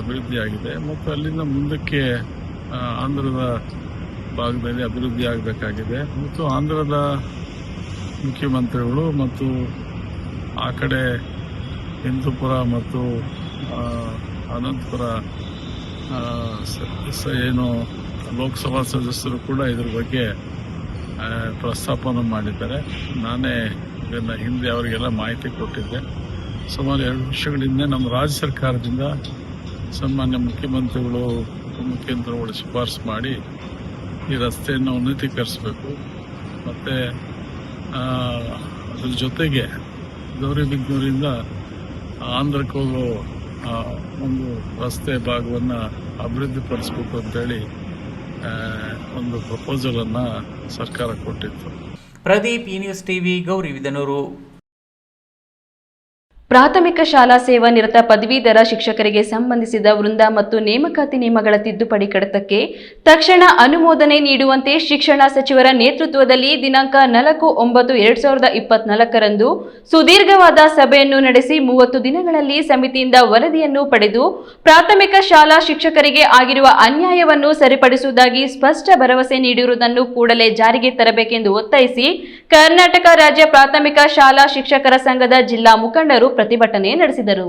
ಅಭಿವೃದ್ಧಿಯಾಗಿದೆ ಮತ್ತು ಅಲ್ಲಿಂದ ಮುಂದಕ್ಕೆ ಆಂಧ್ರದ ಭಾಗದಲ್ಲಿ ಅಭಿವೃದ್ಧಿ ಆಗಬೇಕಾಗಿದೆ. ಮತ್ತು ಆಂಧ್ರದ ಮುಖ್ಯಮಂತ್ರಿಗಳು ಮತ್ತು ಆ ಕಡೆ ಹಿಂದೂಪುರ ಮತ್ತು ಅನಂತಪುರ ಏನು ಲೋಕಸಭಾ ಸದಸ್ಯರು ಕೂಡ ಇದ್ರ ಬಗ್ಗೆ ಪ್ರಸ್ತಾಪನೆ ಮಾಡಿದ್ದಾರೆ. ನಾನೇ ಇದನ್ನು ಹಿಂದೆ ಅವರಿಗೆಲ್ಲ ಮಾಹಿತಿ ಕೊಟ್ಟಿದ್ದೆ. ಸುಮಾರು 2 ವರ್ಷಗಳ ಹಿಂದೆ ನಮ್ಮ ರಾಜ್ಯ ಸರ್ಕಾರದಿಂದ ಸನ್ಮಾನ್ಯ ಮುಖ್ಯಮಂತ್ರಿಗಳು, ಉಪಮುಖ್ಯಮಂತ್ರಿಗಳು ಶಿಫಾರಸು ಮಾಡಿ ಈ ರಸ್ತೆಯನ್ನು ಉನ್ನತೀಕರಿಸಬೇಕು ಮತ್ತು ಅದ್ರ ಜೊತೆಗೆ ಗೌರಿಬಿದನೂರಿಂದ ಆಂಧ್ರಕ್ಕೆ ಹೋಗೋ ಒಂದು ರಸ್ತೆ ಭಾಗವನ್ನು ಅಭಿವೃದ್ಧಿಪಡಿಸ್ಬೇಕು ಅಂತೇಳಿ ಒಂದು ಪ್ರಪೋಸಲನ್ನು ಸರ್ಕಾರ ಕೊಟ್ಟಿತ್ತು. ಪ್ರದೀಪ್, ಈ ನ್ಯೂಸ್ ಟಿವಿ, ಗೌರಿಬಿದನೂರು. ಪ್ರಾಥಮಿಕ ಶಾಲಾ ಸೇವಾ ನಿರತ ಪದವೀಧರ ಶಿಕ್ಷಕರಿಗೆ ಸಂಬಂಧಿಸಿದ ವೃಂದ ಮತ್ತು ನೇಮಕಾತಿ ನಿಯಮಗಳ ತಿದ್ದುಪಡಿ ಕಡತಕ್ಕೆ ತಕ್ಷಣ ಅನುಮೋದನೆ ನೀಡುವಂತೆ ಶಿಕ್ಷಣ ಸಚಿವರ ನೇತೃತ್ವದಲ್ಲಿ ದಿನಾಂಕ 4/9/2024 ಸುದೀರ್ಘವಾದ ಸಭೆಯನ್ನು ನಡೆಸಿ 30 ದಿನಗಳಲ್ಲಿ ಸಮಿತಿಯಿಂದ ವರದಿಯನ್ನು ಪಡೆದು ಪ್ರಾಥಮಿಕ ಶಾಲಾ ಶಿಕ್ಷಕರಿಗೆ ಆಗಿರುವ ಅನ್ಯಾಯವನ್ನು ಸರಿಪಡಿಸುವುದಾಗಿ ಸ್ಪಷ್ಟ ಭರವಸೆ ನೀಡಿರುವುದನ್ನು ಕೂಡಲೇ ಜಾರಿಗೆ ತರಬೇಕೆಂದು ಒತ್ತಾಯಿಸಿ ಕರ್ನಾಟಕ ರಾಜ್ಯ ಪ್ರಾಥಮಿಕ ಶಾಲಾ ಶಿಕ್ಷಕರ ಸಂಘದ ಜಿಲ್ಲಾ ಮುಖಂಡರು ಪ್ರತಿಭಟನೆ ನಡೆಸಿದರು.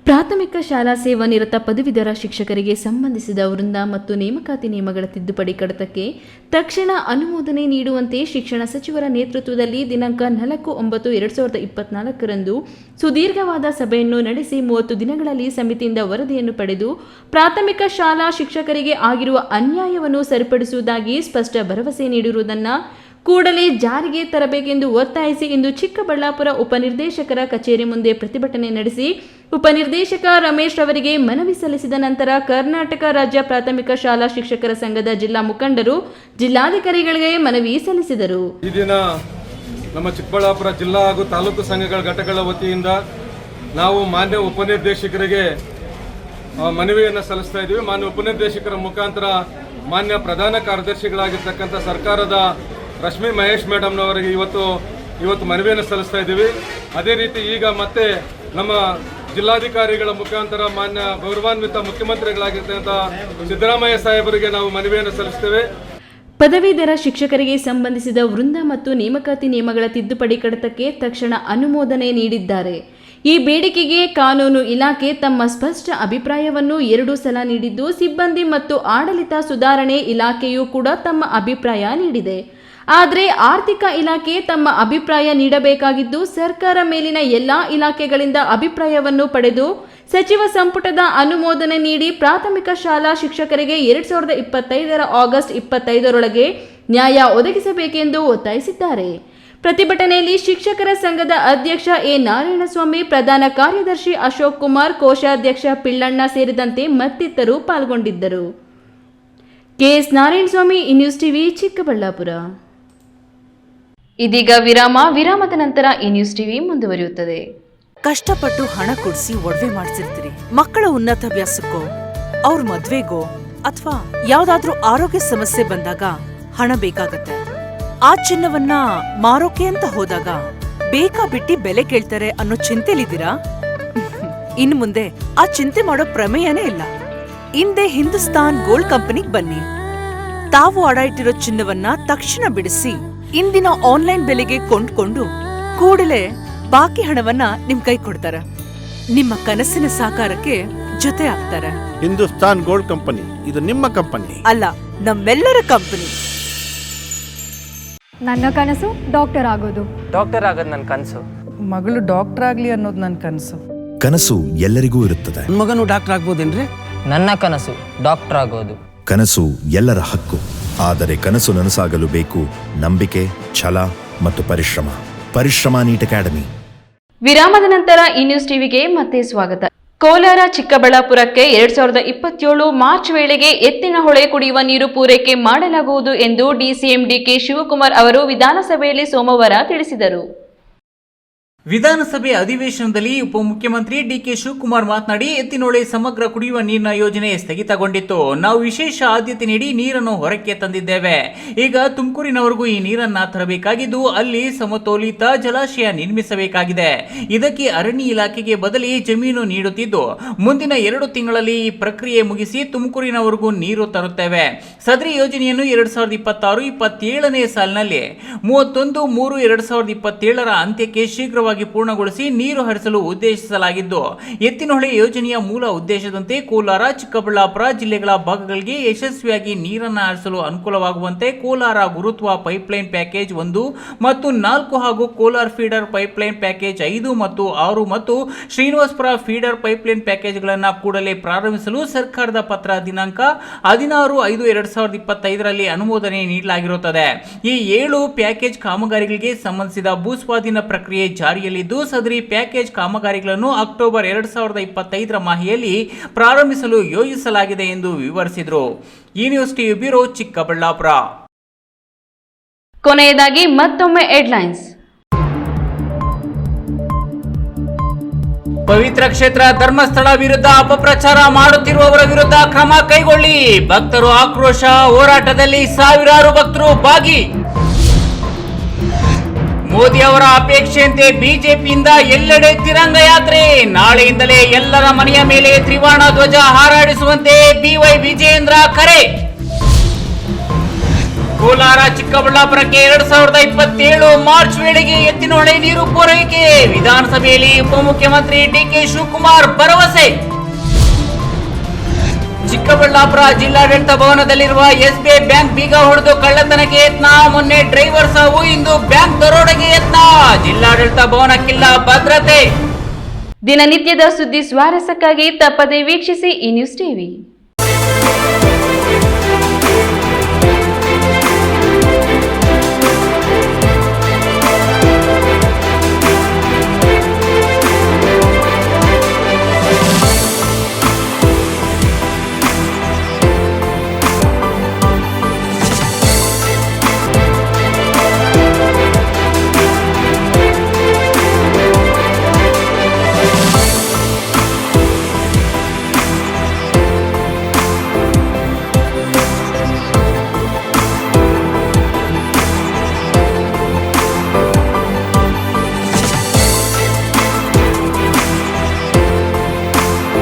ಪ್ರಾಥಮಿಕ ಶಾಲಾ ಸೇವಾ ನಿರತ ಪದವೀಧರ ಶಿಕ್ಷಕರಿಗೆ ಸಂಬಂಧಿಸಿದ ವೃಂದ ಮತ್ತು ನೇಮಕಾತಿ ನಿಯಮಗಳ ತಿದ್ದುಪಡಿ ಕಡತಕ್ಕೆ ತಕ್ಷಣ ಅನುಮೋದನೆ ನೀಡುವಂತೆ ಶಿಕ್ಷಣ ಸಚಿವರ ನೇತೃತ್ವದಲ್ಲಿ ದಿನಾಂಕ 4/9/2024 ಸುದೀರ್ಘವಾದ ಸಭೆಯನ್ನು ನಡೆಸಿ 30 ದಿನಗಳಲ್ಲಿ ಸಮಿತಿಯಿಂದ ವರದಿಯನ್ನು ಪಡೆದು ಪ್ರಾಥಮಿಕ ಶಾಲಾ ಶಿಕ್ಷಕರಿಗೆ ಆಗಿರುವ ಅನ್ಯಾಯವನ್ನು ಸರಿಪಡಿಸುವುದಾಗಿ ಸ್ಪಷ್ಟ ಭರವಸೆ ನೀಡಿರುವುದನ್ನು ಕೂಡಲೇ ಜಾರಿಗೆ ತರಬೇಕೆಂದು ಒತ್ತಾಯಿಸಿ ಇಂದು ಚಿಕ್ಕಬಳ್ಳಾಪುರ ಉಪನಿರ್ದೇಶಕರ ಕಚೇರಿ ಮುಂದೆ ಪ್ರತಿಭಟನೆ ನಡೆಸಿ ಉಪನಿರ್ದೇಶಕ ರಮೇಶ್ ಅವರಿಗೆ ಮನವಿ ಸಲ್ಲಿಸಿದ ನಂತರ ಕರ್ನಾಟಕ ರಾಜ್ಯ ಪ್ರಾಥಮಿಕ ಶಾಲಾ ಶಿಕ್ಷಕರ ಸಂಘದ ಜಿಲ್ಲಾ ಮುಖಂಡರು ಜಿಲ್ಲಾಧಿಕಾರಿಗಳಿಗೆ ಮನವಿ ಸಲ್ಲಿಸಿದರು. ಈ ದಿನ ನಮ್ಮ ಚಿಕ್ಕಬಳ್ಳಾಪುರ ಜಿಲ್ಲಾ ಹಾಗೂ ತಾಲೂಕು ಸಂಘಗಳ ಘಟಕಗಳ ವತಿಯಿಂದ ನಾವು ಮಾನ್ಯ ಉಪನಿರ್ದೇಶಕರಿಗೆ ಮನವಿಯನ್ನು ಸಲ್ಲಿಸ್ತಾ ಇದ್ದೀವಿ. ಮಾನ್ಯ ಉಪನಿರ್ದೇಶಕರ ಮುಖಾಂತರ ಮಾನ್ಯ ಪ್ರಧಾನ ಕಾರ್ಯದರ್ಶಿಗಳಾಗಿರ್ತಕ್ಕಂಥ ಸರ್ಕಾರದ ರಶ್ಮಿ ಮಹೇಶ್ ಮೇಡಮ್ನವರಿಗೆ ಇವತ್ತು ಮನವಿಯನ್ನು ಸಲ್ಲಿಸ್ತಾ ಇದ್ದೀವಿ. ಅದೇ ರೀತಿ ಈಗ ಮತ್ತೆ ನಮ್ಮ ಜಿಲ್ಲಾಧಿಕಾರಿಗಳ ಮುಖಾಂತರ ಮಾನ್ಯ ಗೌರವಾನ್ವಿತ ಮುಖ್ಯಮಂತ್ರಿಗಳಾಗಿರ್ತಕ್ಕಂಥ ಸಿದ್ದರಾಮಯ್ಯ ಸಾಹೇಬರಿಗೆ ನಾವು ಮನವಿಯನ್ನು ಸಲ್ಲಿಸ್ತೇವೆ. ಪದವೀಧರ ಶಿಕ್ಷಕರಿಗೆ ಸಂಬಂಧಿಸಿದ ವೃಂದ ಮತ್ತು ನೇಮಕಾತಿ ನಿಯಮಗಳ ತಿದ್ದುಪಡಿ ಕಡತಕ್ಕೆ ತಕ್ಷಣ ಅನುಮೋದನೆ ನೀಡಿದ್ದಾರೆ. ಈ ಬೇಡಿಕೆಗೆ ಕಾನೂನು ಇಲಾಖೆ ತಮ್ಮ ಸ್ಪಷ್ಟ ಅಭಿಪ್ರಾಯವನ್ನು 2 ಸಲ ನೀಡಿದ್ದು, ಸಿಬ್ಬಂದಿ ಮತ್ತು ಆಡಳಿತ ಸುಧಾರಣೆ ಇಲಾಖೆಯೂ ಕೂಡ ತಮ್ಮ ಅಭಿಪ್ರಾಯ ನೀಡಿದೆ. ಆದರೆ ಆರ್ಥಿಕ ಇಲಾಖೆ ತಮ್ಮ ಅಭಿಪ್ರಾಯ ನೀಡಬೇಕಾಗಿದ್ದು, ಸರ್ಕಾರ ಮೇಲಿನ ಎಲ್ಲಾ ಇಲಾಖೆಗಳಿಂದ ಅಭಿಪ್ರಾಯವನ್ನು ಪಡೆದು ಸಚಿವ ಸಂಪುಟದ ಅನುಮೋದನೆ ನೀಡಿ ಪ್ರಾಥಮಿಕ ಶಾಲಾ ಶಿಕ್ಷಕರಿಗೆ 2025 ಆಗಸ್ಟ್ 25ರೊಳಗೆ ನ್ಯಾಯ ಒದಗಿಸಬೇಕೆಂದು ಒತ್ತಾಯಿಸಿದ್ದಾರೆ. ಪ್ರತಿಭಟನೆಯಲ್ಲಿ ಶಿಕ್ಷಕರ ಸಂಘದ ಅಧ್ಯಕ್ಷ ಎ ನಾರಾಯಣಸ್ವಾಮಿ, ಪ್ರಧಾನ ಕಾರ್ಯದರ್ಶಿ ಅಶೋಕ್ ಕುಮಾರ್, ಕೋಶಾಧ್ಯಕ್ಷ ಪಿಳ್ಳಣ್ಣ ಸೇರಿದಂತೆ ಮತ್ತಿತರರು ಪಾಲ್ಗೊಂಡಿದ್ದರು. K S Narayanaswamy, news TV, Chikkaballapur. ಇದೀಗ ವಿರಾಮದ ನಂತರ ಈ ನ್ಯೂಸ್ ಟಿವಿ ಮುಂದುವರಿಯುತ್ತದೆ. ಕಷ್ಟಪಟ್ಟು ಹಣ ಕೊಡಿಸಿ ಒಡವೆ ಮಾಡಿಸಿರ್ತೀರಿ. ಮಕ್ಕಳ ಉನ್ನತಾಭ್ಯಾಸಕ್ಕೋ, ಅವ್ರ ಮದ್ವೆಗೋ ಅಥವಾ ಯಾವ್ದಾದ್ರೂ ಆರೋಗ್ಯ ಸಮಸ್ಯೆ ಬಂದಾಗ ಹಣ ಬೇಕಾಗತ್ತೆ. ಆ ಚಿನ್ನವನ್ನ ಮಾರೋಕೆ ಅಂತ ಹೋದಾಗ ಬೇಕಾಬಿಟ್ಟಿ ಬೆಲೆ ಕೇಳ್ತಾರೆ ಅನ್ನೋ ಚಿಂತೆಲಿದ್ದೀರಾ? ಇನ್ನು ಮುಂದೆ ಆ ಚಿಂತೆ ಮಾಡೋ ಪ್ರಮೇಯನೇ ಇಲ್ಲ. ಹಿಂದೆ ಹಿಂದೂಸ್ತಾನ್ ಗೋಲ್ಡ್ ಕಂಪನಿಗೆ ಬನ್ನಿ. ತಾವು ಅಡ ಇಟ್ಟಿರೋ ಚಿನ್ನವನ್ನ ತಕ್ಷಣ ಬಿಡಿಸಿ ಇಂದಿನ ಆನ್ಲೈನ್ ಬೆಲೆಗೆ ಕೊಂಡ್ಕೊಂಡು ಕೂಡಲೇ ಬಾಕಿ ಹಣವನ್ನ ನಿಮ್ ಕೈ ಕೊಡ್ತಾರೆ. ನಿಮ್ಮ ಕನಸಿನ ಸಾಕಾರಕ್ಕೆ ಜೊತೆ ಆಗ್ತಾರೆ. ಹಿಂದೂಸ್ತಾನ್ ಗೋಲ್ಡ್ ಕಂಪನಿ, ಇದು ನಿಮ್ಮ ಕಂಪನಿ ಅಲ್ಲ, ನಮ್ಮೆಲ್ಲರ ಕಂಪನಿ. ನನ್ನ ಕನಸು ಡಾಕ್ಟರ್ ಆಗೋದು. ಡಾಕ್ಟರ್ ಆಗೋದು ನನ್ನ ಕನಸು. ಮಗಳು ಡಾಕ್ಟರ್ ಆಗ್ಲಿ ಅನ್ನೋದು ನನ್ನ ಕನಸು. ಕನಸು ಎಲ್ಲರಿಗೂ ಇರುತ್ತದೆ. ಮಗನು ಡಾಕ್ಟರ್ ಆಗ್ಬೋದೇನ್ರಿ? ನನ್ನ ಕನಸು ಡಾಕ್ಟರ್ ಆಗೋದು. ಕನಸು ಎಲ್ಲರ ಹಕ್ಕು. ಆದರೆ ಕನಸು ನನಸಾಗಲು ಬೇಕು ನಂಬಿಕೆ, ಛಲ ಮತ್ತು ಪರಿಶ್ರಮ. Neat academy. ವಿರಾಮದ ನಂತರ ಈ ನ್ಯೂಸ್ ಟಿವಿಗೆ ಮತ್ತೆ ಸ್ವಾಗತ. ಕೋಲಾರ ಚಿಕ್ಕಬಳ್ಳಾಪುರಕ್ಕೆ 2027 ಮಾರ್ಚ್ ವೇಳೆಗೆ ಎತ್ತಿನ ಹೊಳೆ ಕುಡಿಯುವ ನೀರು ಪೂರೈಕೆ ಮಾಡಲಾಗುವುದು ಎಂದು ಡಿಸಿಎಂ ಡಿಕೆ ಶಿವಕುಮಾರ್ ಅವರು ವಿಧಾನಸಭೆಯಲ್ಲಿ ಸೋಮವಾರ ತಿಳಿಸಿದರು. ವಿಧಾನಸಭೆ ಅಧಿವೇಶನದಲ್ಲಿ ಉಪಮುಖ್ಯಮಂತ್ರಿ ಡಿಕೆ ಶಿವಕುಮಾರ್ ಮಾತನಾಡಿ, ಎತ್ತಿನಹೊಳೆ ಸಮಗ್ರ ಕುಡಿಯುವ ನೀರಿನ ಯೋಜನೆ ಸ್ಥಗಿತಗೊಂಡಿತ್ತು. ನಾವು ವಿಶೇಷ ಆದ್ಯತೆ ನೀಡಿ ನೀರನ್ನು ಹೊರಕ್ಕೆ ತಂದಿದ್ದೇವೆ. ಈಗ ತುಮಕೂರಿನವರೆಗೂ ಈ ನೀರನ್ನ ತರಬೇಕಾಗಿದ್ದು, ಅಲ್ಲಿ ಸಮತೋಲಿತ ಜಲಾಶಯ ನಿರ್ಮಿಸಬೇಕಾಗಿದೆ. ಇದಕ್ಕೆ ಅರಣ್ಯ ಇಲಾಖೆಗೆ ಬದಲಿ ಜಮೀನು ನೀಡುತ್ತಿದ್ದು, ಮುಂದಿನ 2 ತಿಂಗಳಲ್ಲಿ ಈ ಪ್ರಕ್ರಿಯೆ ಮುಗಿಸಿ ತುಮಕೂರಿನವರೆಗೂ ನೀರು ತರುತ್ತೇವೆ. ಸದರಿ ಯೋಜನೆಯನ್ನು 2026-27ನೇ ಸಾಲಿನಲ್ಲಿ 31/3/2027 ಅಂತ್ಯಕ್ಕೆ ಶೀಘ್ರವಾಗಿ ತ್ವರಿತವಾಗಿ ಪೂರ್ಣಗೊಳಿಸಿ ನೀರು ಹರಿಸಲು ಉದ್ದೇಶಿಸಲಾಗಿದ್ದು, ಎತ್ತಿನಹೊಳೆ ಯೋಜನೆಯ ಮೂಲ ಉದ್ದೇಶದಂತೆ ಕೋಲಾರ, ಚಿಕ್ಕಬಳ್ಳಾಪುರ ಜಿಲ್ಲೆಗಳ ಭಾಗಗಳಿಗೆ ಯಶಸ್ವಿಯಾಗಿ ನೀರನ್ನು ಹರಿಸಲು ಅನುಕೂಲವಾಗುವಂತೆ ಕೋಲಾರ ಗುರುತ್ವ ಪೈಪ್ಲೈನ್ ಪ್ಯಾಕೇಜ್ 1 ಮತ್ತು 4 ಹಾಗೂ ಕೋಲಾರ ಫೀಡರ್ ಪೈಪ್ಲೈನ್ ಪ್ಯಾಕೇಜ್ 5 ಮತ್ತು 6 ಮತ್ತು ಶ್ರೀನಿವಾಸಪುರ ಫೀಡರ್ ಪೈಪ್ಲೈನ್ ಪ್ಯಾಕೇಜ್ಗಳನ್ನು ಕೂಡಲೇ ಪ್ರಾರಂಭಿಸಲು ಸರ್ಕಾರದ ಪತ್ರ ದಿನಾಂಕ 16/5/2025ರಲ್ಲಿ ಅನುಮೋದನೆ ನೀಡಲಾಗಿರುತ್ತದೆ. ಈ 7 ಪ್ಯಾಕೇಜ್ ಕಾಮಗಾರಿಗಳಿಗೆ ಸಂಬಂಧಿಸಿದ ಭೂಸ್ವಾಧೀನ ಪ್ರಕ್ರಿಯೆ ಜಾರಿಯಲ್ಲಿದ್ದು, ಸದರಿ ಪ್ಯಾಕೇಜ್ ಕಾಮಗಾರಿಗಳನ್ನು ಅಕ್ಟೋಬರ್ 2025ರ ಮಾಹೆಯಲ್ಲಿ ಪ್ರಾರಂಭಿಸಲು ಯೋಜಿಸಲಾಗಿದೆ ಎಂದು ವಿವರಿಸಿದರು. ಈ ನ್ಯೂಸ್ ಟಿವಿ ಬ್ಯೂರೋ, ಚಿಕ್ಕಬಳ್ಳಾಪುರ. ಕೊನೆಯದಾಗಿ ಮತ್ತೊಮ್ಮೆ ಹೆಡ್ಲೈನ್ಸ್. ಪವಿತ್ರ ಕ್ಷೇತ್ರ ಧರ್ಮಸ್ಥಳ ವಿರುದ್ಧ ಅಪಪ್ರಚಾರ ಮಾಡುತ್ತಿರುವವರ ವಿರುದ್ಧ ಕ್ರಮ ಕೈಗೊಳ್ಳಿ. ಭಕ್ತರು ಆಕ್ರೋಶ. ಹೋರಾಟದಲ್ಲಿ ಸಾವಿರಾರು ಭಕ್ತರು ಭಾಗಿ. ಮೋದಿ ಅವರ ಅಪೇಕ್ಷೆಯಂತೆ ಬಿಜೆಪಿಯಿಂದ ಎಲ್ಲೆಡೆ ತಿರಂಗ ಯಾತ್ರೆ. ನಾಳೆಯಿಂದಲೇ ಎಲ್ಲರ ಮನೆಯ ಮೇಲೆ ತ್ರಿವರ್ಣ ಧ್ವಜ ಹಾರಾಡಿಸುವಂತೆ ಬಿವೈ ವಿಜಯೇಂದ್ರ ಕರೆ. ಕೋಲಾರ, ಚಿಕ್ಕಬಳ್ಳಾಪುರಕ್ಕೆ 2027 ಮಾರ್ಚ್ ವೇಳೆಗೆ ಎತ್ತಿನಹೊಳೆ ನೀರು ಪೂರೈಕೆ. ವಿಧಾನಸಭೆಯಲ್ಲಿ ಉಪಮುಖ್ಯಮಂತ್ರಿ ಡಿಕೆ ಶಿವಕುಮಾರ್ ಭರವಸೆ. ಚಿಕ್ಕಬಳ್ಳಾಪುರ ಜಿಲ್ಲಾಡಳಿತ ಭವನದಲ್ಲಿರುವ ಎಸ್ಬಿಐ ಬ್ಯಾಂಕ್ ಬೀಗ ಹೊಡೆದು ಕಳ್ಳತನಕ್ಕೆ ಯತ್ನ. ಮೊನ್ನೆ ಡ್ರೈವರ್ ಸಾವು, ಇಂದು ಬ್ಯಾಂಕ್ ದರೋಡೆಗೆ ಯತ್ನ. ಜಿಲ್ಲಾಡಳಿತ ಭವನಕ್ಕಿಲ್ಲ ಭದ್ರತೆ. ದಿನನಿತ್ಯದ ಸುದ್ದಿ ಸ್ವಾರಸ್ಯಕ್ಕಾಗಿ ತಪ್ಪದೇ ವೀಕ್ಷಿಸಿ ಈ ನ್ಯೂಸ್ ಟಿವಿ.